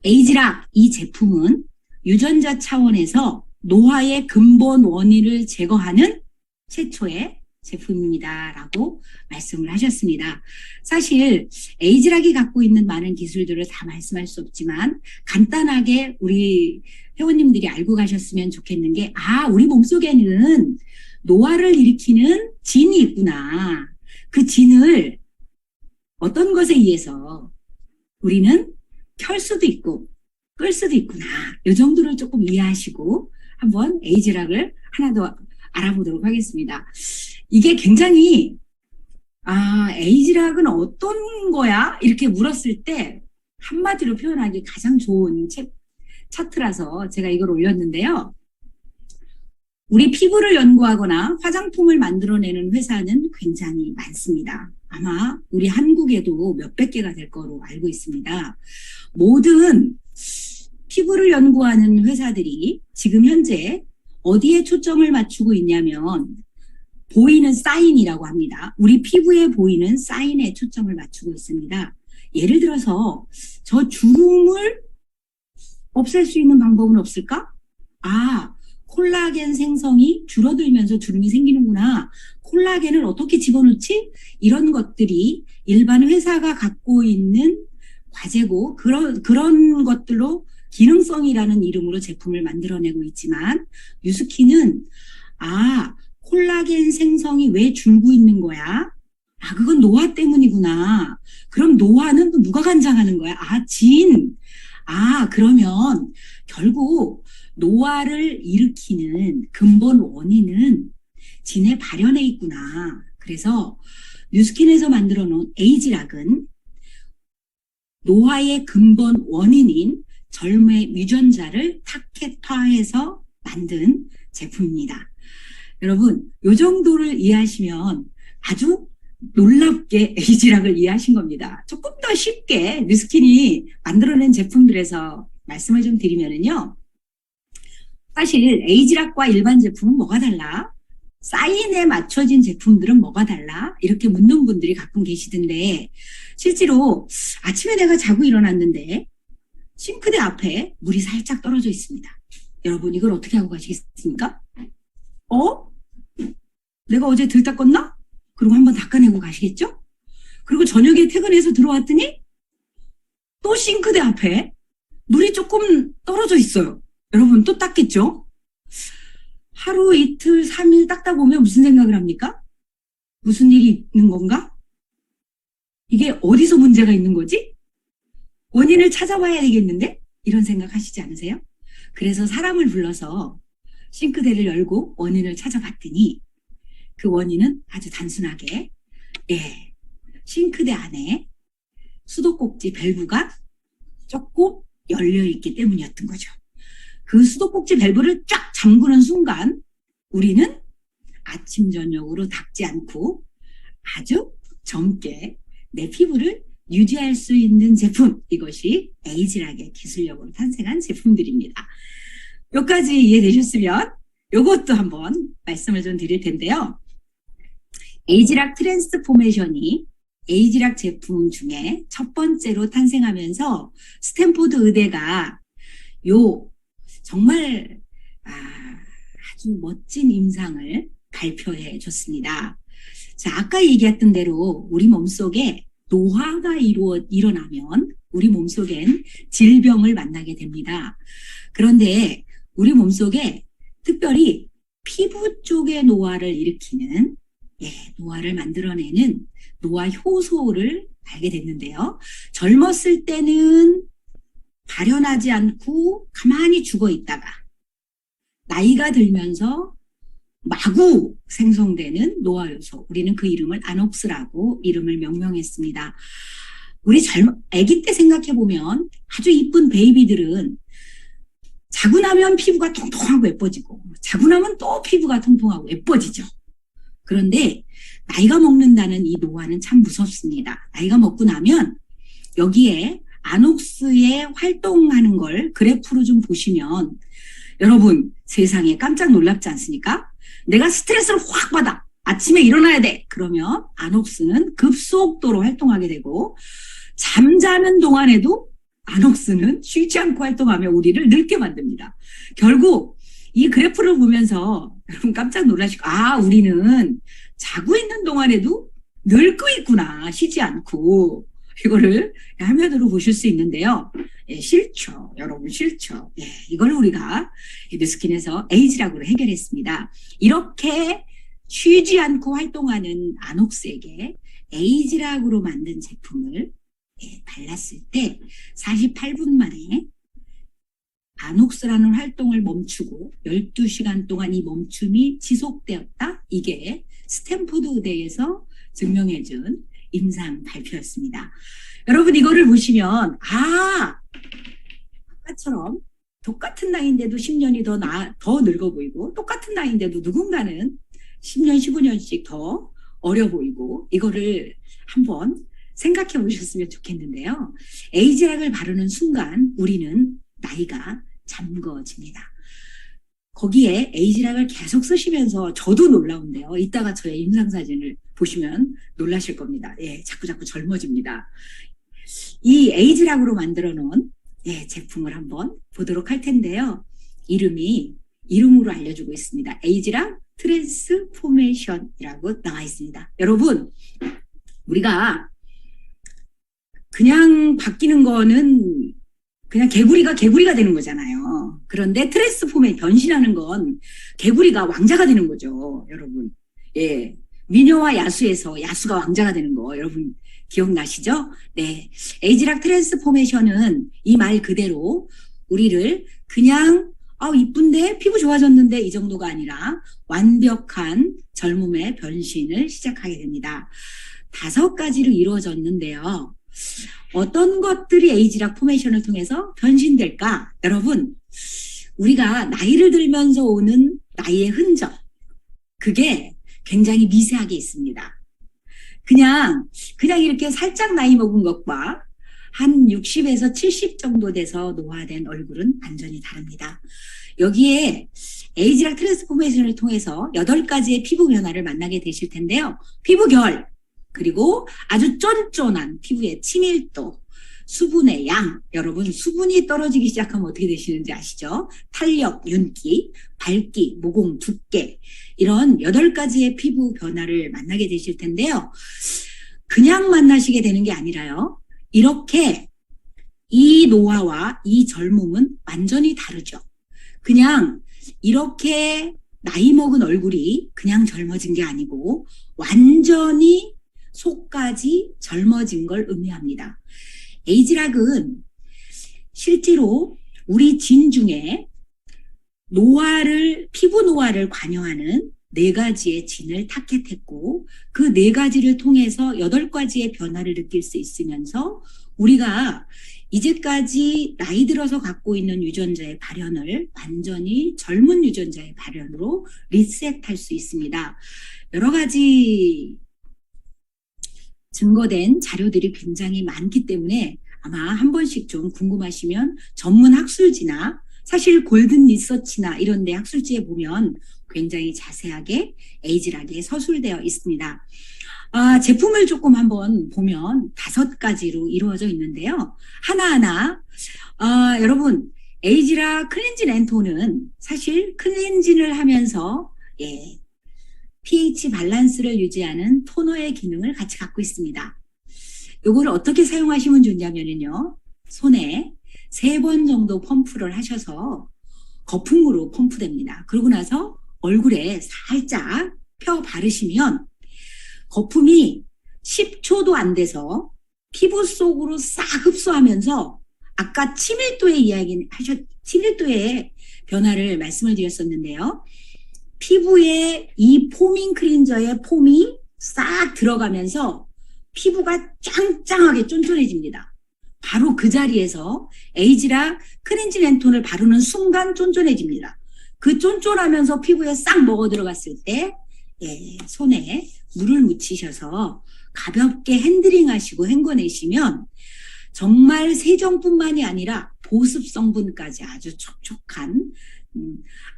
에이지락 이 제품은 유전자 차원에서 노화의 근본 원인을 제거하는 최초의 제품입니다라고 말씀을 하셨습니다. 사실 에이지락이 갖고 있는 많은 기술들을 다 말씀할 수 없지만 간단하게 우리 회원님들이 알고 가셨으면 좋겠는 게 우리 몸속에는 노화를 일으키는 진이 있구나. 그 진을 어떤 것에 의해서 우리는 켤 수도 있고 끌 수도 있구나. 이 정도를 조금 이해하시고 한번 에이지락을 하나 더 알아보도록 하겠습니다. 이게 굉장히 에이지락은 어떤 거야? 이렇게 물었을 때 한마디로 표현하기 가장 좋은 차트라서 제가 이걸 올렸는데요. 우리 피부를 연구하거나 화장품을 만들어내는 회사는 굉장히 많습니다. 아마 우리 한국에도 몇백 개가 될 거로 알고 있습니다. 모든 피부를 연구하는 회사들이 지금 현재 어디에 초점을 맞추고 있냐면 보이는 사인이라고 합니다. 우리 피부에 보이는 사인에 초점을 맞추고 있습니다. 예를 들어서 저 주름을 없앨 수 있는 방법은 없을까? 콜라겐 생성이 줄어들면서 주름이 생기는구나. 콜라겐을 어떻게 집어넣지? 이런 것들이 일반 회사가 갖고 있는 과제고 그런 것들로 기능성이라는 이름으로 제품을 만들어내고 있지만 뉴스킨은 콜라겐 생성이 왜 줄고 있는 거야? 그건 노화 때문이구나. 그럼 노화는 또 누가 관장하는 거야? 진. 그러면 결국 노화를 일으키는 근본 원인은 진에 발현해 있구나. 그래서 뉴스킨에서 만들어 놓은 에이지락은 노화의 근본 원인인 젊음의 유전자를 타겟화해서 만든 제품입니다. 여러분, 이 정도를 이해하시면 아주 놀랍게 에이지락을 이해하신 겁니다. 조금 더 쉽게 뉴스킨이 만들어낸 제품들에서 말씀을 좀 드리면은요. 사실 에이지락과 일반 제품은 뭐가 달라? 사인에 맞춰진 제품들은 뭐가 달라? 이렇게 묻는 분들이 가끔 계시던데 실제로 아침에 내가 자고 일어났는데 싱크대 앞에 물이 살짝 떨어져 있습니다. 여러분 이걸 어떻게 하고 가시겠습니까? 내가 어제 들 닦았나? 그리고 한번 닦아내고 가시겠죠? 그리고 저녁에 퇴근해서 들어왔더니 또 싱크대 앞에 물이 조금 떨어져 있어요. 여러분 또 닦겠죠? 하루, 이틀, 3일 닦다 보면 무슨 생각을 합니까? 무슨 일이 있는 건가? 이게 어디서 문제가 있는 거지? 원인을 찾아봐야 되겠는데? 이런 생각 하시지 않으세요? 그래서 사람을 불러서 싱크대를 열고 원인을 찾아봤더니 그 원인은 아주 단순하게 싱크대 안에 수도꼭지 밸브가 조금 열려있기 때문이었던 거죠. 그 수도꼭지 밸브를 쫙 잠그는 순간 우리는 아침 저녁으로 닦지 않고 아주 젊게 내 피부를 유지할 수 있는 제품, 이것이 에이지락의 기술력으로 탄생한 제품들입니다. 여기까지 이해되셨으면 이것도 한번 말씀을 좀 드릴 텐데요. 에이지락 트랜스포메이션이 에이지락 제품 중에 첫 번째로 탄생하면서 스탠포드 의대가 정말 아주 멋진 임상을 발표해 줬습니다. 자, 아까 얘기했던 대로 우리 몸속에 노화가 일어나면 우리 몸속엔 질병을 만나게 됩니다. 그런데 우리 몸속에 특별히 피부 쪽의 노화를 일으키는 노화를 만들어내는 노화 효소를 알게 됐는데요. 젊었을 때는 발현하지 않고 가만히 죽어 있다가 나이가 들면서 마구 생성되는 노화 요소, 우리는 그 이름을 아녹스라고 이름을 명명했습니다. 우리 아기 때 생각해 보면 아주 이쁜 베이비들은 자고 나면 피부가 통통하고 예뻐지고 자고 나면 또 피부가 통통하고 예뻐지죠. 그런데 나이가 먹는다는 이 노화는 참 무섭습니다. 나이가 먹고 나면 여기에 아녹스의 활동하는 걸 그래프로 좀 보시면 여러분 세상에 깜짝 놀랍지 않습니까? 내가 스트레스를 확 받아. 아침에 일어나야 돼. 그러면 아녹스는 급속도로 활동하게 되고 잠자는 동안에도 아녹스는 쉬지 않고 활동하며 우리를 늙게 만듭니다. 결국 이 그래프를 보면서 여러분 깜짝 놀라시고 우리는 자고 있는 동안에도 늙고 있구나. 쉬지 않고. 이거를 화면으로 보실 수 있는데요. 싫죠. 여러분 싫죠. 이걸 우리가 뉴스킨에서 에이지락으로 해결했습니다. 이렇게 쉬지 않고 활동하는 아녹스에게 에이지락으로 만든 제품을 발랐을 때 48분 만에 아녹스라는 활동을 멈추고 12시간 동안 이 멈춤이 지속되었다. 이게 스탠포드 의대에서 증명해준 임상 발표였습니다. 여러분 이거를 보시면 아까처럼 똑같은 나이인데도 10년이 더 늙어 보이고 똑같은 나이인데도 누군가는 10년, 15년씩 더 어려 보이고 이거를 한번 생각해 보셨으면 좋겠는데요. 에이지락을 바르는 순간 우리는 나이가 잠궈집니다. 거기에 에이지락을 계속 쓰시면서 저도 놀라운데요. 이따가 저의 임상사진을 보시면 놀라실 겁니다. 자꾸 젊어집니다. 이 에이지락으로 만들어 놓은 제품을 한번 보도록 할 텐데요. 이름으로 알려주고 있습니다. 에이지락 트랜스포메이션이라고 나와 있습니다. 여러분, 우리가 그냥 바뀌는 거는 그냥 개구리가 되는 거잖아요. 그런데 변신하는 건 개구리가 왕자가 되는 거죠, 여러분. 미녀와 야수에서 야수가 왕자가 되는 거, 여러분 기억나시죠? 네. 에이지락 트랜스포메이션은 이 말 그대로 우리를 그냥 이쁜데 피부 좋아졌는데 이 정도가 아니라 완벽한 젊음의 변신을 시작하게 됩니다. 5가지로 이루어졌는데요. 어떤 것들이 에이지락 포메이션을 통해서 변신될까? 여러분, 우리가 나이를 들면서 오는 나이의 흔적, 그게 굉장히 미세하게 있습니다. 그냥 이렇게 살짝 나이 먹은 것과 한 60에서 70 정도 돼서 노화된 얼굴은 완전히 다릅니다. 여기에 에이지락 트랜스포메이션을 통해서 8가지의 피부 변화를 만나게 되실 텐데요. 피부결, 그리고 아주 쫀쫀한 피부의 친밀도, 수분의 양, 여러분 수분이 떨어지기 시작하면 어떻게 되시는지 아시죠? 탄력, 윤기, 밝기, 모공, 두께, 이런 8가지의 피부 변화를 만나게 되실 텐데요. 그냥 만나시게 되는 게 아니라요. 이렇게 이 노화와 이 젊음은 완전히 다르죠. 그냥 이렇게 나이 먹은 얼굴이 그냥 젊어진 게 아니고 완전히 속까지 젊어진 걸 의미합니다. 에이지락은 실제로 우리 진 중에 피부 노화를 관여하는 4가지의 진을 타겟했고 그 4가지를 통해서 8가지의 변화를 느낄 수 있으면서 우리가 이제까지 나이 들어서 갖고 있는 유전자의 발현을 완전히 젊은 유전자의 발현으로 리셋할 수 있습니다. 여러 가지 증거된 자료들이 굉장히 많기 때문에 아마 한 번씩 좀 궁금하시면 전문 학술지나 사실 골든 리서치나 이런 데 학술지에 보면 굉장히 자세하게 에이지락에 서술되어 있습니다. 제품을 조금 한번 보면 5가지로 이루어져 있는데요. 하나하나 여러분 에이지락 클렌징 앤톤은 사실 클렌징을 하면서 pH 밸런스를 유지하는 토너의 기능을 같이 갖고 있습니다. 이거를 어떻게 사용하시면 좋냐면요. 손에 3번 정도 펌프를 하셔서 거품으로 펌프됩니다. 그러고 나서 얼굴에 살짝 펴 바르시면 거품이 10초도 안 돼서 피부 속으로 싹 흡수하면서 아까 친밀도의 변화를 말씀을 드렸었는데요. 피부에 이 포밍 클린저의 폼이 싹 들어가면서 피부가 짱짱하게 쫀쫀해집니다. 바로 그 자리에서 에이지락 클렌징 앤톤을 바르는 순간 쫀쫀해집니다. 그 쫀쫀하면서 피부에 싹 먹어 들어갔을 때 손에 물을 묻히셔서 가볍게 핸들링 하시고 헹궈내시면 정말 세정뿐만이 아니라 보습 성분까지 아주 촉촉한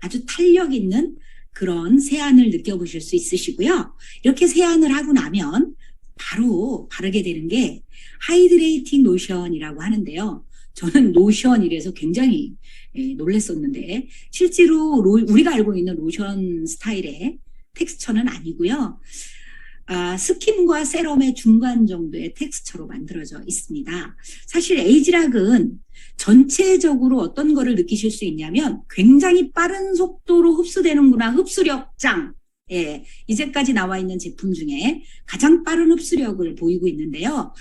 아주 탄력 있는 그런 세안을 느껴보실 수 있으시고요. 이렇게 세안을 하고 나면 바로 바르게 되는 게 하이드레이팅 로션이라고 하는데요. 저는 로션이라서 굉장히 놀랬었는데 실제로 우리가 알고 있는 로션 스타일의 텍스처는 아니고요. 스킨과 세럼의 중간 정도의 텍스처로 만들어져 있습니다. 사실 에이지락은 전체적으로 어떤 거를 느끼실 수 있냐면 굉장히 빠른 속도로 흡수되는구나. 흡수력 짱. 예, 이제까지 나와 있는 제품 중에 가장 빠른 흡수력을 보이고 있는데요.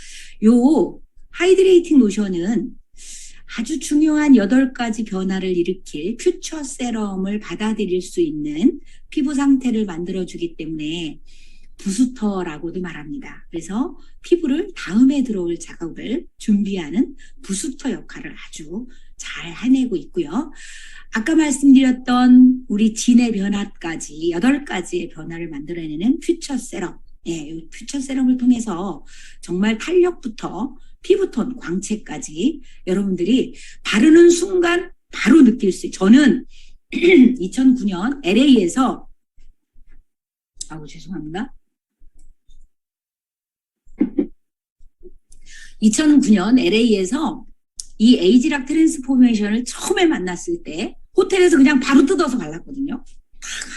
요 하이드레이팅 로션은 아주 중요한 8가지 변화를 일으킬 퓨처 세럼을 받아들일 수 있는 피부 상태를 만들어주기 때문에 부스터라고도 말합니다. 그래서 피부를 다음에 들어올 작업을 준비하는 부스터 역할을 아주 잘 해내고 있고요. 아까 말씀드렸던 우리 진의 변화까지 8가지의 변화를 만들어내는 퓨처 세럼. 예, 이 퓨처 세럼을 통해서 정말 탄력부터 피부톤, 광채까지 여러분들이 바르는 순간 바로 느낄 수 있어요. 저는 2009년 LA에서 죄송합니다. 2009년 LA에서 이 에이지락 트랜스포메이션을 처음에 만났을 때 호텔에서 그냥 바로 뜯어서 발랐거든요.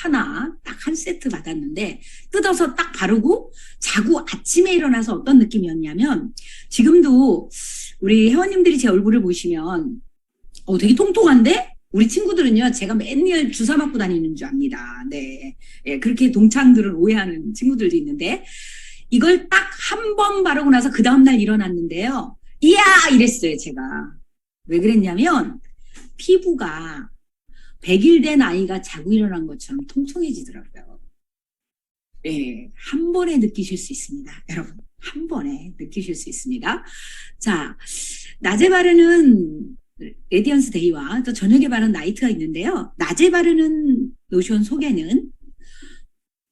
딱 한 세트 받았는데 뜯어서 딱 바르고 자고 아침에 일어나서 어떤 느낌이었냐면 지금도 우리 회원님들이 제 얼굴을 보시면 되게 통통한데 우리 친구들은요 제가 맨날 주사 맞고 다니는 줄 압니다. 네, 예, 그렇게 동창들은 오해하는 친구들도 있는데 이걸 딱 한 번 바르고 나서 그 다음날 일어났는데요. 이야! 이랬어요, 제가. 왜 그랬냐면, 피부가 100일 된 아이가 자고 일어난 것처럼 통통해지더라고요. 네, 한 번에 느끼실 수 있습니다. 여러분, 한 번에 느끼실 수 있습니다. 자, 낮에 바르는 레디언스 데이와 또 저녁에 바르는 나이트가 있는데요. 낮에 바르는 로션 속에는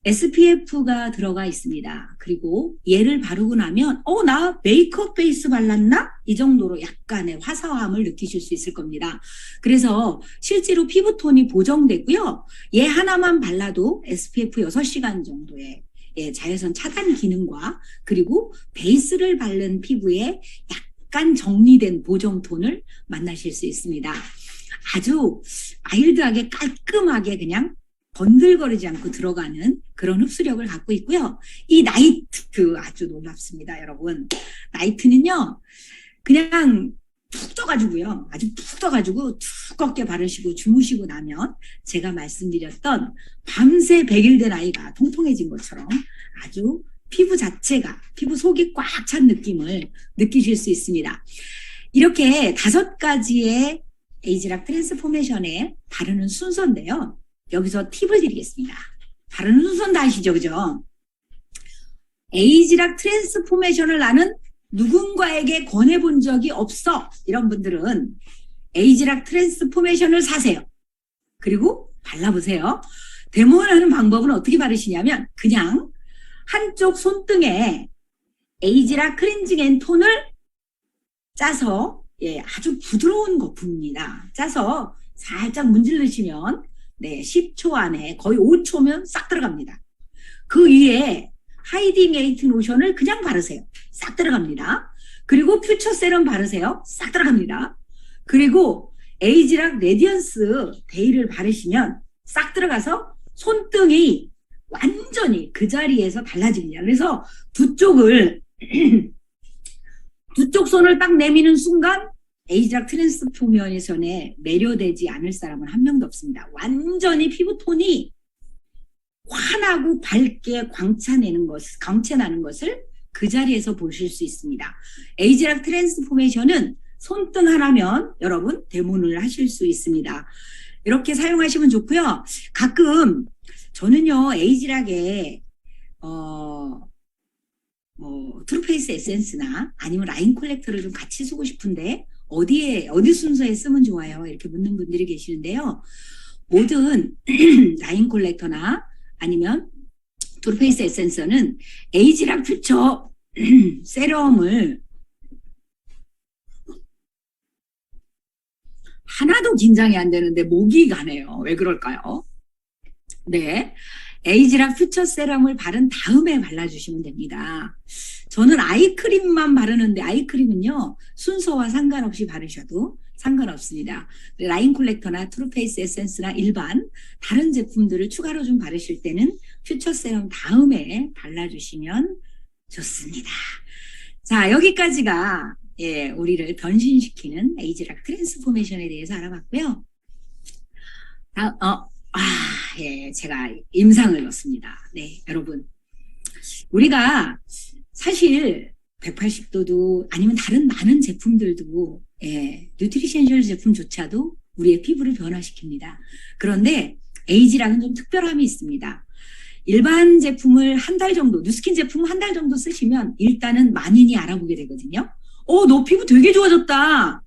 SPF가 들어가 있습니다. 그리고 얘를 바르고 나면 나 메이크업 베이스 발랐나? 이 정도로 약간의 화사함을 느끼실 수 있을 겁니다. 그래서 실제로 피부톤이 보정되고요. 얘 하나만 발라도 SPF 6시간 정도의 자외선 차단 기능과 그리고 베이스를 바른 피부에 약간 정리된 보정톤을 만나실 수 있습니다. 아주 마일드하게 깔끔하게 그냥 번들거리지 않고 들어가는 그런 흡수력을 갖고 있고요. 이 나이트 아주 놀랍습니다, 여러분. 나이트는요, 그냥 푹 떠가지고요. 아주 푹 떠가지고 두껍게 바르시고 주무시고 나면 제가 말씀드렸던 밤새 100일 된 아이가 통통해진 것처럼 아주 피부 자체가, 피부 속이 꽉 찬 느낌을 느끼실 수 있습니다. 이렇게 5가지의 에이지락 트랜스포메이션에 바르는 순서인데요. 여기서 팁을 드리겠습니다. 바르는 순서는 다 아시죠? 그죠? 에이지락 트랜스포메이션을 나는 누군가에게 권해본 적이 없어. 이런 분들은 에이지락 트랜스포메이션을 사세요. 그리고 발라보세요. 데모하는 방법은 어떻게 바르시냐면 그냥 한쪽 손등에 에이지락 클렌징 앤 톤을 짜서 아주 부드러운 거품입니다. 짜서 살짝 문질르시면 10초 안에 거의 5초면 싹 들어갑니다. 그 위에 하이드레이팅 로션을 그냥 바르세요. 싹 들어갑니다. 그리고 퓨처 세럼 바르세요. 싹 들어갑니다. 그리고 에이지락 레디언스 데이를 바르시면 싹 들어가서 손등이 완전히 그 자리에서 달라집니다. 그래서 두 쪽 손을 딱 내미는 순간 에이지락 트랜스포메이션에 매료되지 않을 사람은 한 명도 없습니다. 완전히 피부톤이 환하고 밝게 광채나는 것을 그 자리에서 보실 수 있습니다. 에이지락 트랜스포메이션은 손등 하나면 여러분 데모를 하실 수 있습니다. 이렇게 사용하시면 좋고요. 가끔 저는요 에이지락에 트루페이스 에센스나 아니면 라인 콜렉터를 좀 같이 쓰고 싶은데 어디 순서에 쓰면 좋아요? 이렇게 묻는 분들이 계시는데요. 모든 라인 콜렉터나 아니면 트루페이스 에센스는 에이지락 퓨처 세럼을 하나도 긴장이 안 되는데 목이 가네요. 왜 그럴까요? 네. 에이지락 퓨처 세럼을 바른 다음에 발라주시면 됩니다. 저는 아이크림만 바르는데 아이크림은요, 순서와 상관없이 바르셔도 상관없습니다. 라인 콜렉터나 트루페이스 에센스나 일반 다른 제품들을 추가로 좀 바르실 때는 퓨처 세럼 다음에 발라주시면 좋습니다. 자, 여기까지가 우리를 변신시키는 에이지락 트랜스포메이션에 대해서 알아봤고요. 제가 임상을 넣습니다. 네, 여러분. 우리가 사실 180도도 아니면 다른 많은 제품들도 뉴트리션셜 제품조차도 우리의 피부를 변화시킵니다. 그런데 에이지락은 좀 특별함이 있습니다. 일반 제품을 한 달 정도, 뉴스킨 제품 한 달 정도 쓰시면 일단은 만인이 알아보게 되거든요. 너 피부 되게 좋아졌다.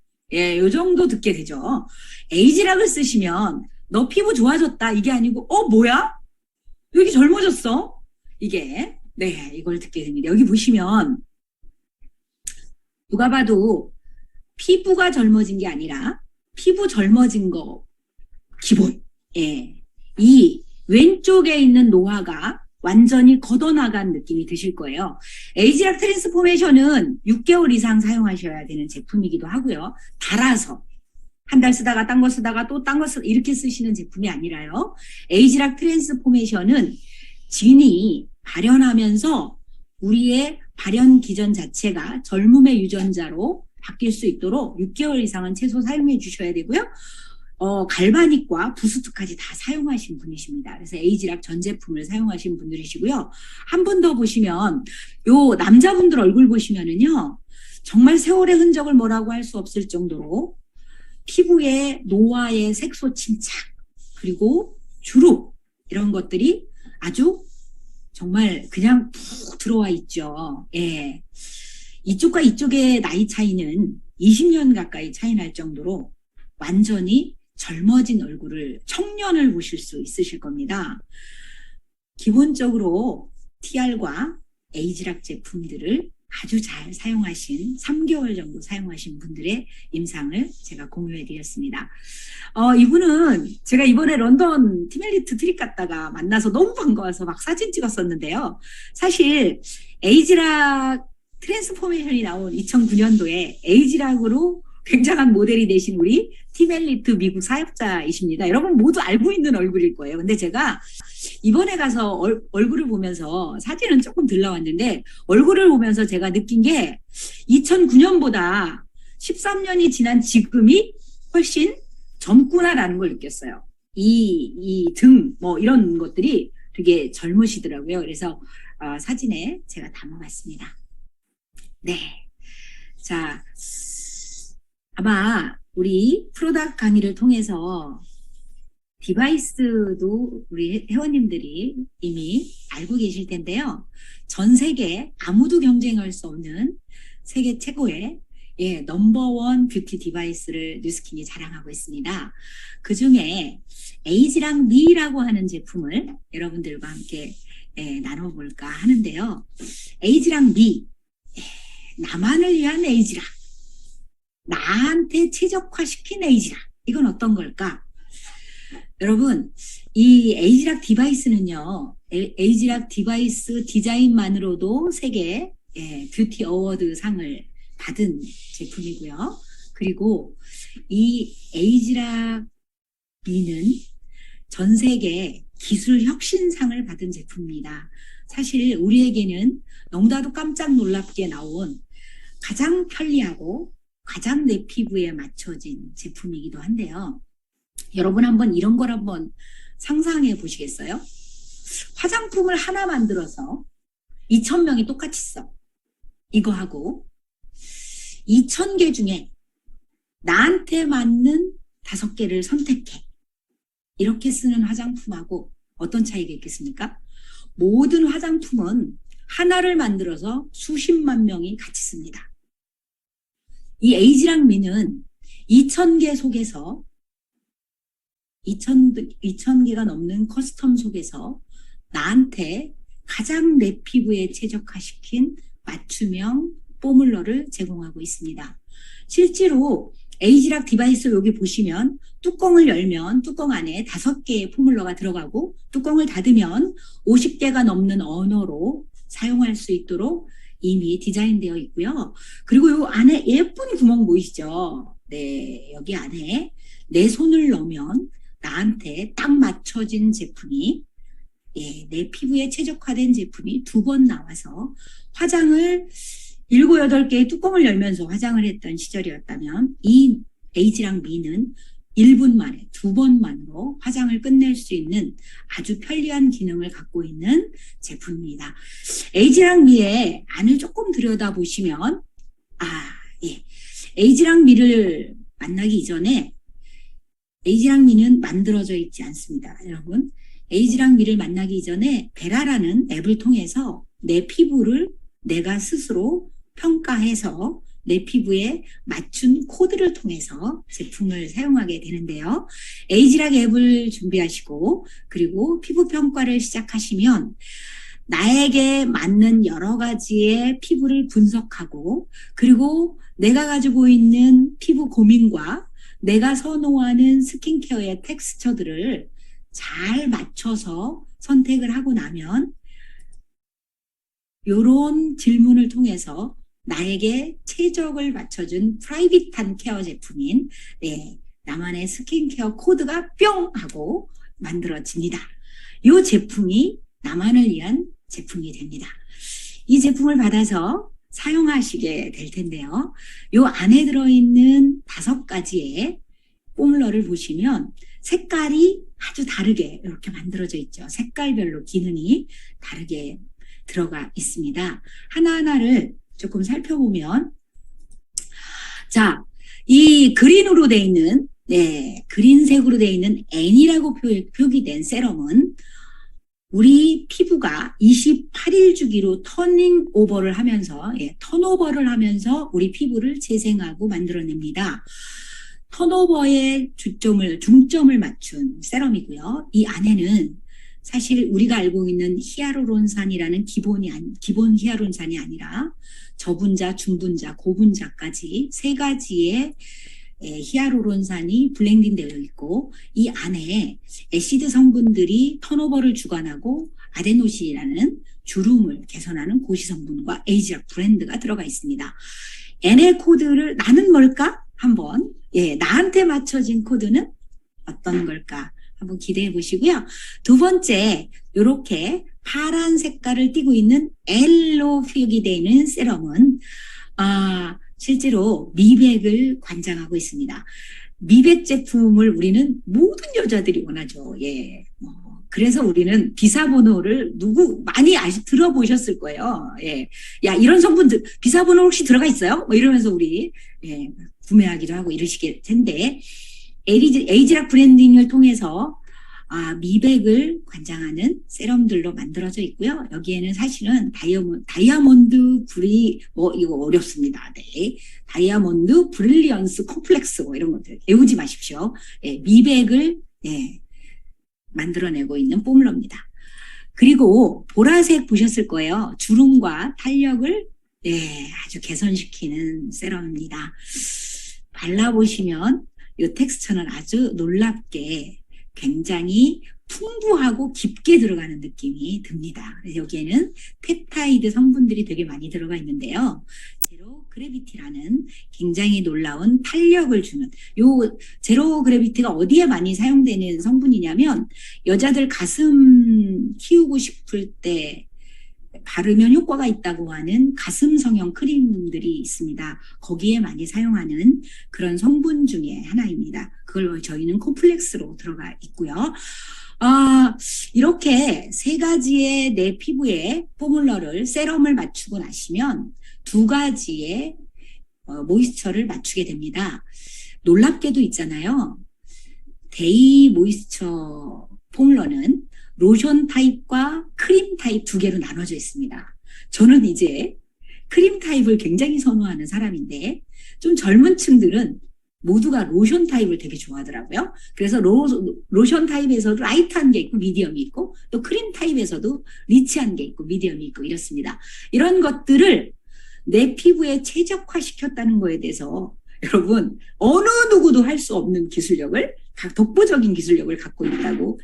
요 정도 듣게 되죠. 에이지락을 쓰시면 너 피부 좋아졌다. 이게 아니고, 뭐야? 여기 젊어졌어? 이게, 이걸 듣게 됩니다. 여기 보시면, 누가 봐도 피부가 젊어진 게 아니라, 피부 젊어진 거, 기본. 이 왼쪽에 있는 노화가 완전히 걷어나간 느낌이 드실 거예요. 에이지락 트랜스포메이션은 6개월 이상 사용하셔야 되는 제품이기도 하고요. 달아서. 한 달 쓰다가 딴 거 쓰다가 또 딴 거 이렇게 쓰시는 제품이 아니라요. 에이지락 트랜스포메이션은 진이 발현하면서 우리의 발현 기전 자체가 젊음의 유전자로 바뀔 수 있도록 6개월 이상은 최소 사용해 주셔야 되고요. 갈바닉과 부스트까지 다 사용하신 분이십니다. 그래서 에이지락 전 제품을 사용하신 분들이시고요. 한 분 더 보시면 요 남자분들 얼굴 보시면은요. 정말 세월의 흔적을 뭐라고 할 수 없을 정도로 피부의 노화의 색소 침착 그리고 주름 이런 것들이 아주 정말 그냥 푹 들어와 있죠. 이쪽과 이쪽의 나이 차이는 20년 가까이 차이 날 정도로 완전히 젊어진 얼굴을 청년을 보실 수 있으실 겁니다. 기본적으로 TR과 에이지락 제품들을 아주 잘 사용하신 3개월 정도 사용하신 분들의 임상을 제가 공유해 드렸습니다. 이분은 제가 이번에 런던 티멜리트 트립 갔다가 만나서 너무 반가워서 막 사진 찍었었는데요. 사실 에이지락 트랜스포메이션이 나온 2009년도에 에이지락으로 굉장한 모델이 되신 우리 티멜리트 미국 사역자이십니다. 여러분 모두 알고 있는 얼굴일 거예요. 근데 제가 이번에 가서 얼굴을 보면서 사진은 조금 덜 나왔는데 얼굴을 보면서 제가 느낀 게 2009년보다 13년이 지난 지금이 훨씬 젊구나라는 걸 느꼈어요. 이 등 뭐 이런 것들이 되게 젊으시더라고요. 그래서 사진에 제가 담아봤습니다. 네. 자, 아마 우리 프로덕트 강의를 통해서 디바이스도 우리 회원님들이 이미 알고 계실 텐데요. 전 세계 아무도 경쟁할 수 없는 세계 최고의 넘버원 뷰티 디바이스를 뉴스킨이 자랑하고 있습니다. 그 중에 에이지락 미라고 하는 제품을 여러분들과 함께 나눠볼까 하는데요. 에이지락 미, 나만을 위한 에이지락, 나한테 최적화시킨 에이지락, 이건 어떤 걸까? 여러분, 이 에이지락 디바이스는요, 에이지락 디바이스 디자인만으로도 세계 뷰티 어워드 상을 받은 제품이고요. 그리고 이 에이지락 미는 전 세계 기술 혁신상을 받은 제품입니다. 사실 우리에게는 너무나도 깜짝 놀랍게 나온 가장 편리하고 가장 내 피부에 맞춰진 제품이기도 한데요. 여러분 한번 이런 걸 한번 상상해 보시겠어요? 화장품을 하나 만들어서 2,000명이 똑같이 써. 이거 하고 2,000개 중에 나한테 맞는 5개를 선택해. 이렇게 쓰는 화장품하고 어떤 차이가 있겠습니까? 모든 화장품은 하나를 만들어서 수십만 명이 같이 씁니다. 이 에이지락 미는 2,000개 속에서 2,000개가 넘는 커스텀 속에서 나한테 가장 내 피부에 최적화시킨 맞춤형 포뮬러를 제공하고 있습니다. 실제로 에이지락 디바이스 여기 보시면 뚜껑을 열면 뚜껑 안에 5개의 포뮬러가 들어가고 뚜껑을 닫으면 50개가 넘는 언어로 사용할 수 있도록 이미 디자인되어 있고요. 그리고 요 안에 예쁜 구멍 보이시죠? 네, 여기 안에 내 손을 넣으면 나한테 딱 맞춰진 제품이 내 피부에 최적화된 제품이 2번 나와서 화장을 7, 8개의 뚜껑을 열면서 화장을 했던 시절이었다면 이 에이지락 미는 1분 만에 2번만으로 화장을 끝낼 수 있는 아주 편리한 기능을 갖고 있는 제품입니다. 에이지락 미의 안을 조금 들여다보시면 에이지락 미를 만나기 이전에 에이지락 미는 만들어져 있지 않습니다. 여러분, 에이지락 미를 만나기 이전에 베라라는 앱을 통해서 내 피부를 내가 스스로 평가해서 내 피부에 맞춘 코드를 통해서 제품을 사용하게 되는데요. 에이지락 앱을 준비하시고 그리고 피부 평가를 시작하시면 나에게 맞는 여러 가지의 피부를 분석하고 그리고 내가 가지고 있는 피부 고민과 내가 선호하는 스킨케어의 텍스처들을 잘 맞춰서 선택을 하고 나면 이런 질문을 통해서 나에게 최적을 맞춰준 프라이빗한 케어 제품인 나만의 스킨케어 코드가 뿅 하고 만들어집니다. 이 제품이 나만을 위한 제품이 됩니다. 이 제품을 받아서 사용하시게 될 텐데요. 이 안에 들어있는 5가지의 포뮬러를 보시면 색깔이 아주 다르게 이렇게 만들어져 있죠. 색깔별로 기능이 다르게 들어가 있습니다. 하나하나를 조금 살펴보면 자, 이 그린으로 돼 있는 그린색으로 돼 있는 N이라고 표기된 세럼은 우리 피부가 28일 주기로 턴오버를 하면서 우리 피부를 재생하고 만들어냅니다. 턴오버의 중점을 맞춘 세럼이고요. 이 안에는 사실 우리가 알고 있는 히알루론산이라는 기본 히알루론산이 아니라 저분자, 중분자, 고분자까지 3가지의 히알루론산이 블렌딩 되어 있고 이 안에 애시드 성분들이 턴오버를 주관하고 아데노신이라는 주름을 개선하는 고시 성분과 에이지락 브랜드가 들어가 있습니다. N의 코드를 나는 뭘까? 한번 나한테 맞춰진 코드는 어떤 걸까? 한번 기대해 보시고요. 2번째, 이렇게 파란 색깔을 띠고 있는 L로 표기되는 세럼은 실제로 미백을 관장하고 있습니다. 미백 제품을 우리는 모든 여자들이 원하죠. 그래서 우리는 비사번호를 많이 들어보셨을 거예요. 야, 이런 성분들 비사번호 혹시 들어가 있어요? 이러면서 우리 구매하기도 하고 이러시게 텐데 에이지락 브랜딩을 통해서 미백을 관장하는 세럼들로 만들어져 있고요. 여기에는 사실은 다이아몬드 이거 어렵습니다. 다이아몬드 브릴리언스 콤플렉스 이런 것들 외우지 마십시오. 미백을 만들어내고 있는 포뮬러입니다. 그리고 보라색 보셨을 거예요. 주름과 탄력을 아주 개선시키는 세럼입니다. 발라보시면 이 텍스처는 아주 놀랍게 굉장히 풍부하고 깊게 들어가는 느낌이 듭니다. 그래서 여기에는 펩타이드 성분들이 되게 많이 들어가 있는데요. 제로 그래비티라는 굉장히 놀라운 탄력을 주는 요 제로 그래비티가 어디에 많이 사용되는 성분이냐면 여자들 가슴 키우고 싶을 때 바르면 효과가 있다고 하는 가슴 성형 크림들이 있습니다. 거기에 많이 사용하는 그런 성분 중에 하나입니다. 그걸 저희는 콤플렉스로 들어가 있고요. 이렇게 3가지의 내 피부에 포뮬러를 세럼을 맞추고 나시면 2가지의 모이스처를 맞추게 됩니다. 놀랍게도 있잖아요. 데이 모이스처 포뮬러는 로션 타입과 크림 타입 2개로 나눠져 있습니다. 저는 이제 크림 타입을 굉장히 선호하는 사람인데 좀 젊은 층들은 모두가 로션 타입을 되게 좋아하더라고요. 그래서 로션 타입에서도 라이트한 게 있고 미디엄이 있고 또 크림 타입에서도 리치한 게 있고 미디엄이 있고 이렇습니다. 이런 것들을 내 피부에 최적화시켰다는 거에 대해서 여러분, 어느 누구도 할 수 없는 기술력을, 독보적인 기술력을 갖고 있다고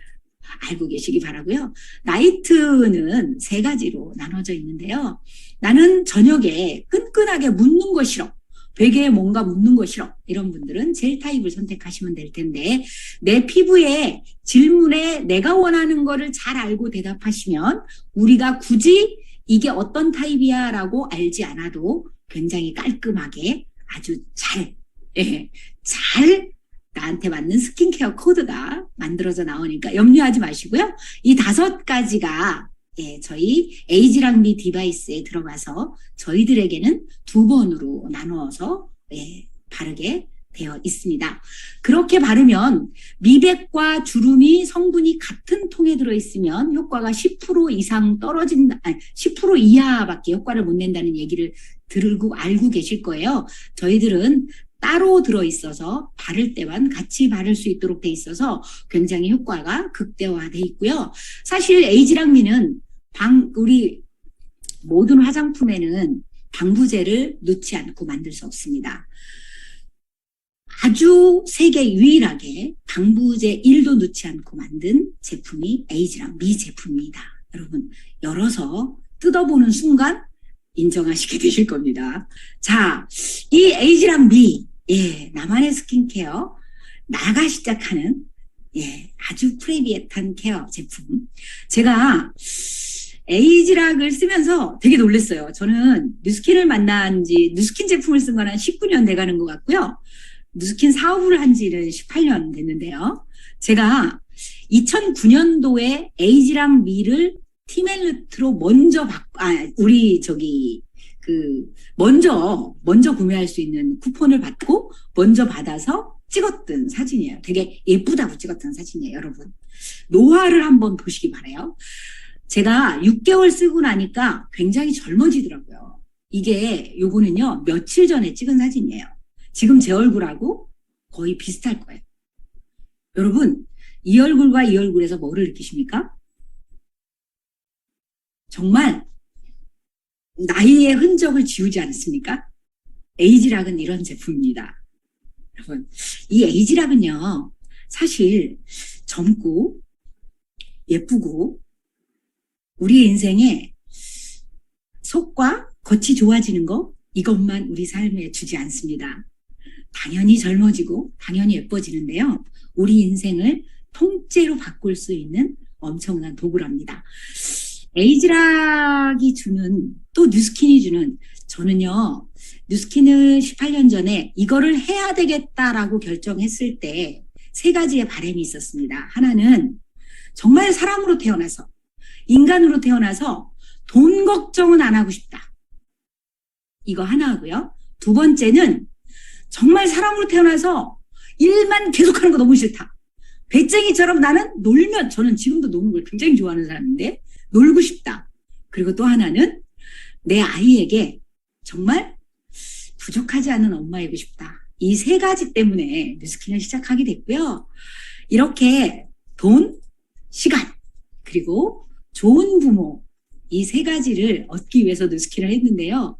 알고 계시기 바라고요. 나이트는 세 가지로 나눠져 있는데요. 나는 저녁에 끈끈하게 묻는 거 싫어. 베개에 뭔가 묻는 거 싫어. 이런 분들은 젤 타입을 선택하시면 될 텐데, 내 피부에 질문에 내가 원하는 거를 잘 알고 대답하시면 우리가 굳이 이게 어떤 타입이야 라고 알지 않아도 굉장히 깔끔하게 아주 잘 나한테 맞는 스킨케어 코드가 만들어져 나오니까 염려하지 마시고요. 이 5가지가 저희 에이지랑 미 디바이스에 들어가서 저희들에게는 2번으로 나누어서 바르게 되어 있습니다. 그렇게 바르면 미백과 주름이 성분이 같은 통에 들어있으면 효과가 10% 이상 떨어진다, 아니 10% 이하밖에 효과를 못 낸다는 얘기를 알고 계실 거예요. 저희들은 따로 들어있어서 바를 때만 같이 바를 수 있도록 돼 있어서 굉장히 효과가 극대화돼 있고요. 사실 에이지랑 미는 우리 모든 화장품에는 방부제를 넣지 않고 만들 수 없습니다. 아주 세계 유일하게 방부제 1도 넣지 않고 만든 제품이 에이지랑 미 제품입니다. 여러분, 열어서 뜯어보는 순간 인정하시게 되실 겁니다. 자, 이 에이지랑 미, 나만의 스킨케어, 나가 시작하는 아주 프리미엄한 케어 제품. 제가 에이지락을 쓰면서 되게 놀랐어요. 저는 뉴스킨을 만난 지, 뉴스킨 제품을 쓴 건 한 19년 돼가는 것 같고요. 뉴스킨 사업을 한 지는 18년 됐는데요. 제가 2009년도에 에이지랑 미를 티멜루트로 먼저 구매할 수 있는 쿠폰을 받고 먼저 받아서 찍었던 사진이에요. 되게 예쁘다고 찍었던 사진이에요, 여러분. 노화를 한번 보시기 바라요. 제가 6개월 쓰고 나니까 굉장히 젊어지더라고요. 요거는요, 며칠 전에 찍은 사진이에요. 지금 제 얼굴하고 거의 비슷할 거예요. 여러분, 이 얼굴과 이 얼굴에서 뭐를 느끼십니까? 정말 나이의 흔적을 지우지 않습니까? 에이지락은 이런 제품입니다. 여러분, 이 에이지락은요, 사실 젊고 예쁘고 우리의 인생에 속과 겉이 좋아지는 거, 이것만 우리 삶에 주지 않습니다. 당연히 젊어지고 당연히 예뻐지는데요. 우리 인생을 통째로 바꿀 수 있는 엄청난 도구랍니다. 에이지락이 주는, 또 뉴스킨이 주는, 저는요, 뉴스킨을 18년 전에 이거를 해야 되겠다라고 결정했을 때 3가지의 바람이 있었습니다. 하나는 정말 사람으로 태어나서, 인간으로 태어나서 돈 걱정은 안 하고 싶다. 이거 하나 하고요. 2번째는 정말 사람으로 태어나서 일만 계속하는 거 너무 싫다. 배짱이처럼 나는 저는 지금도 노는 걸 굉장히 좋아하는 사람인데 놀고 싶다. 그리고 또 하나는 내 아이에게 정말 부족하지 않은 엄마이고 싶다. 이 3가지 때문에 뉴스킨을 시작하게 됐고요. 이렇게 돈, 시간, 그리고 좋은 부모, 이 3가지를 얻기 위해서 뉴스킨을 했는데요.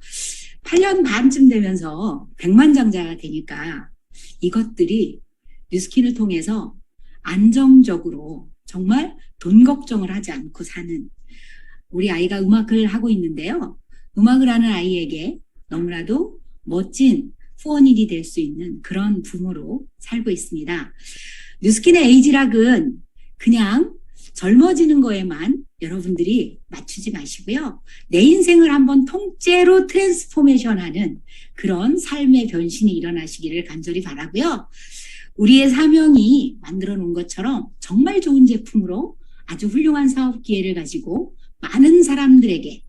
8년 반쯤 되면서 백만장자가 되니까 이것들이 뉴스킨을 통해서 안정적으로 정말 돈 걱정을 하지 않고 사는, 우리 아이가 음악을 하고 있는데요. 음악을 하는 아이에게 너무나도 멋진 후원일이 될 수 있는 그런 부모로 살고 있습니다. 뉴스킨의 에이지락은 그냥 젊어지는 거에만 여러분들이 맞추지 마시고요. 내 인생을 한번 통째로 트랜스포메이션하는 그런 삶의 변신이 일어나시기를 간절히 바라고요. 우리의 사명이 만들어 놓은 것처럼 정말 좋은 제품으로 아주 훌륭한 사업 기회를 가지고 많은 사람들에게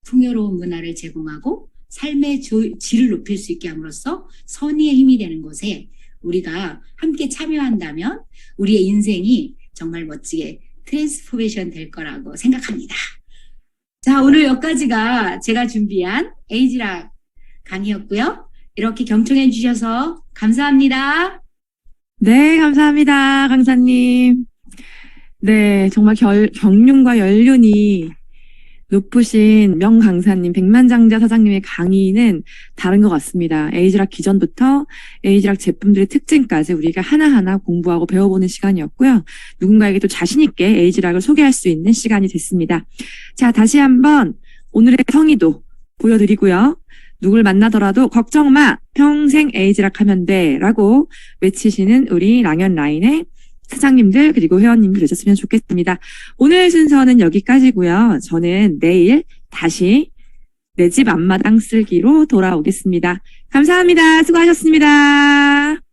풍요로운 문화를 제공하고 삶의 질을 높일 수 있게 함으로써 선의의 힘이 되는 곳에 우리가 함께 참여한다면 우리의 인생이 정말 멋지게 트랜스포메이션 될 거라고 생각합니다. 자, 오늘 여기까지가 제가 준비한 에이지락 강의였고요. 이렇게 경청해 주셔서 감사합니다. 네, 감사합니다, 강사님. 네, 정말 경륜과 연륜이 높으신 명강사님, 백만장자 사장님의 강의는 다른 것 같습니다. 에이즈락 기전부터 에이즈락 제품들의 특징까지 우리가 하나하나 공부하고 배워보는 시간이었고요. 누군가에게 또 자신있게 에이즈락을 소개할 수 있는 시간이 됐습니다. 자, 다시 한번 오늘의 성의도 보여드리고요. 누굴 만나더라도 걱정 마! 평생 에이즈락 하면 돼! 라고 외치시는 우리 랑연라인의 사장님들 그리고 회원님들 되셨으면 좋겠습니다. 오늘 순서는 여기까지고요. 저는 내일 다시 내 집 앞마당 쓸기로 돌아오겠습니다. 감사합니다. 수고하셨습니다.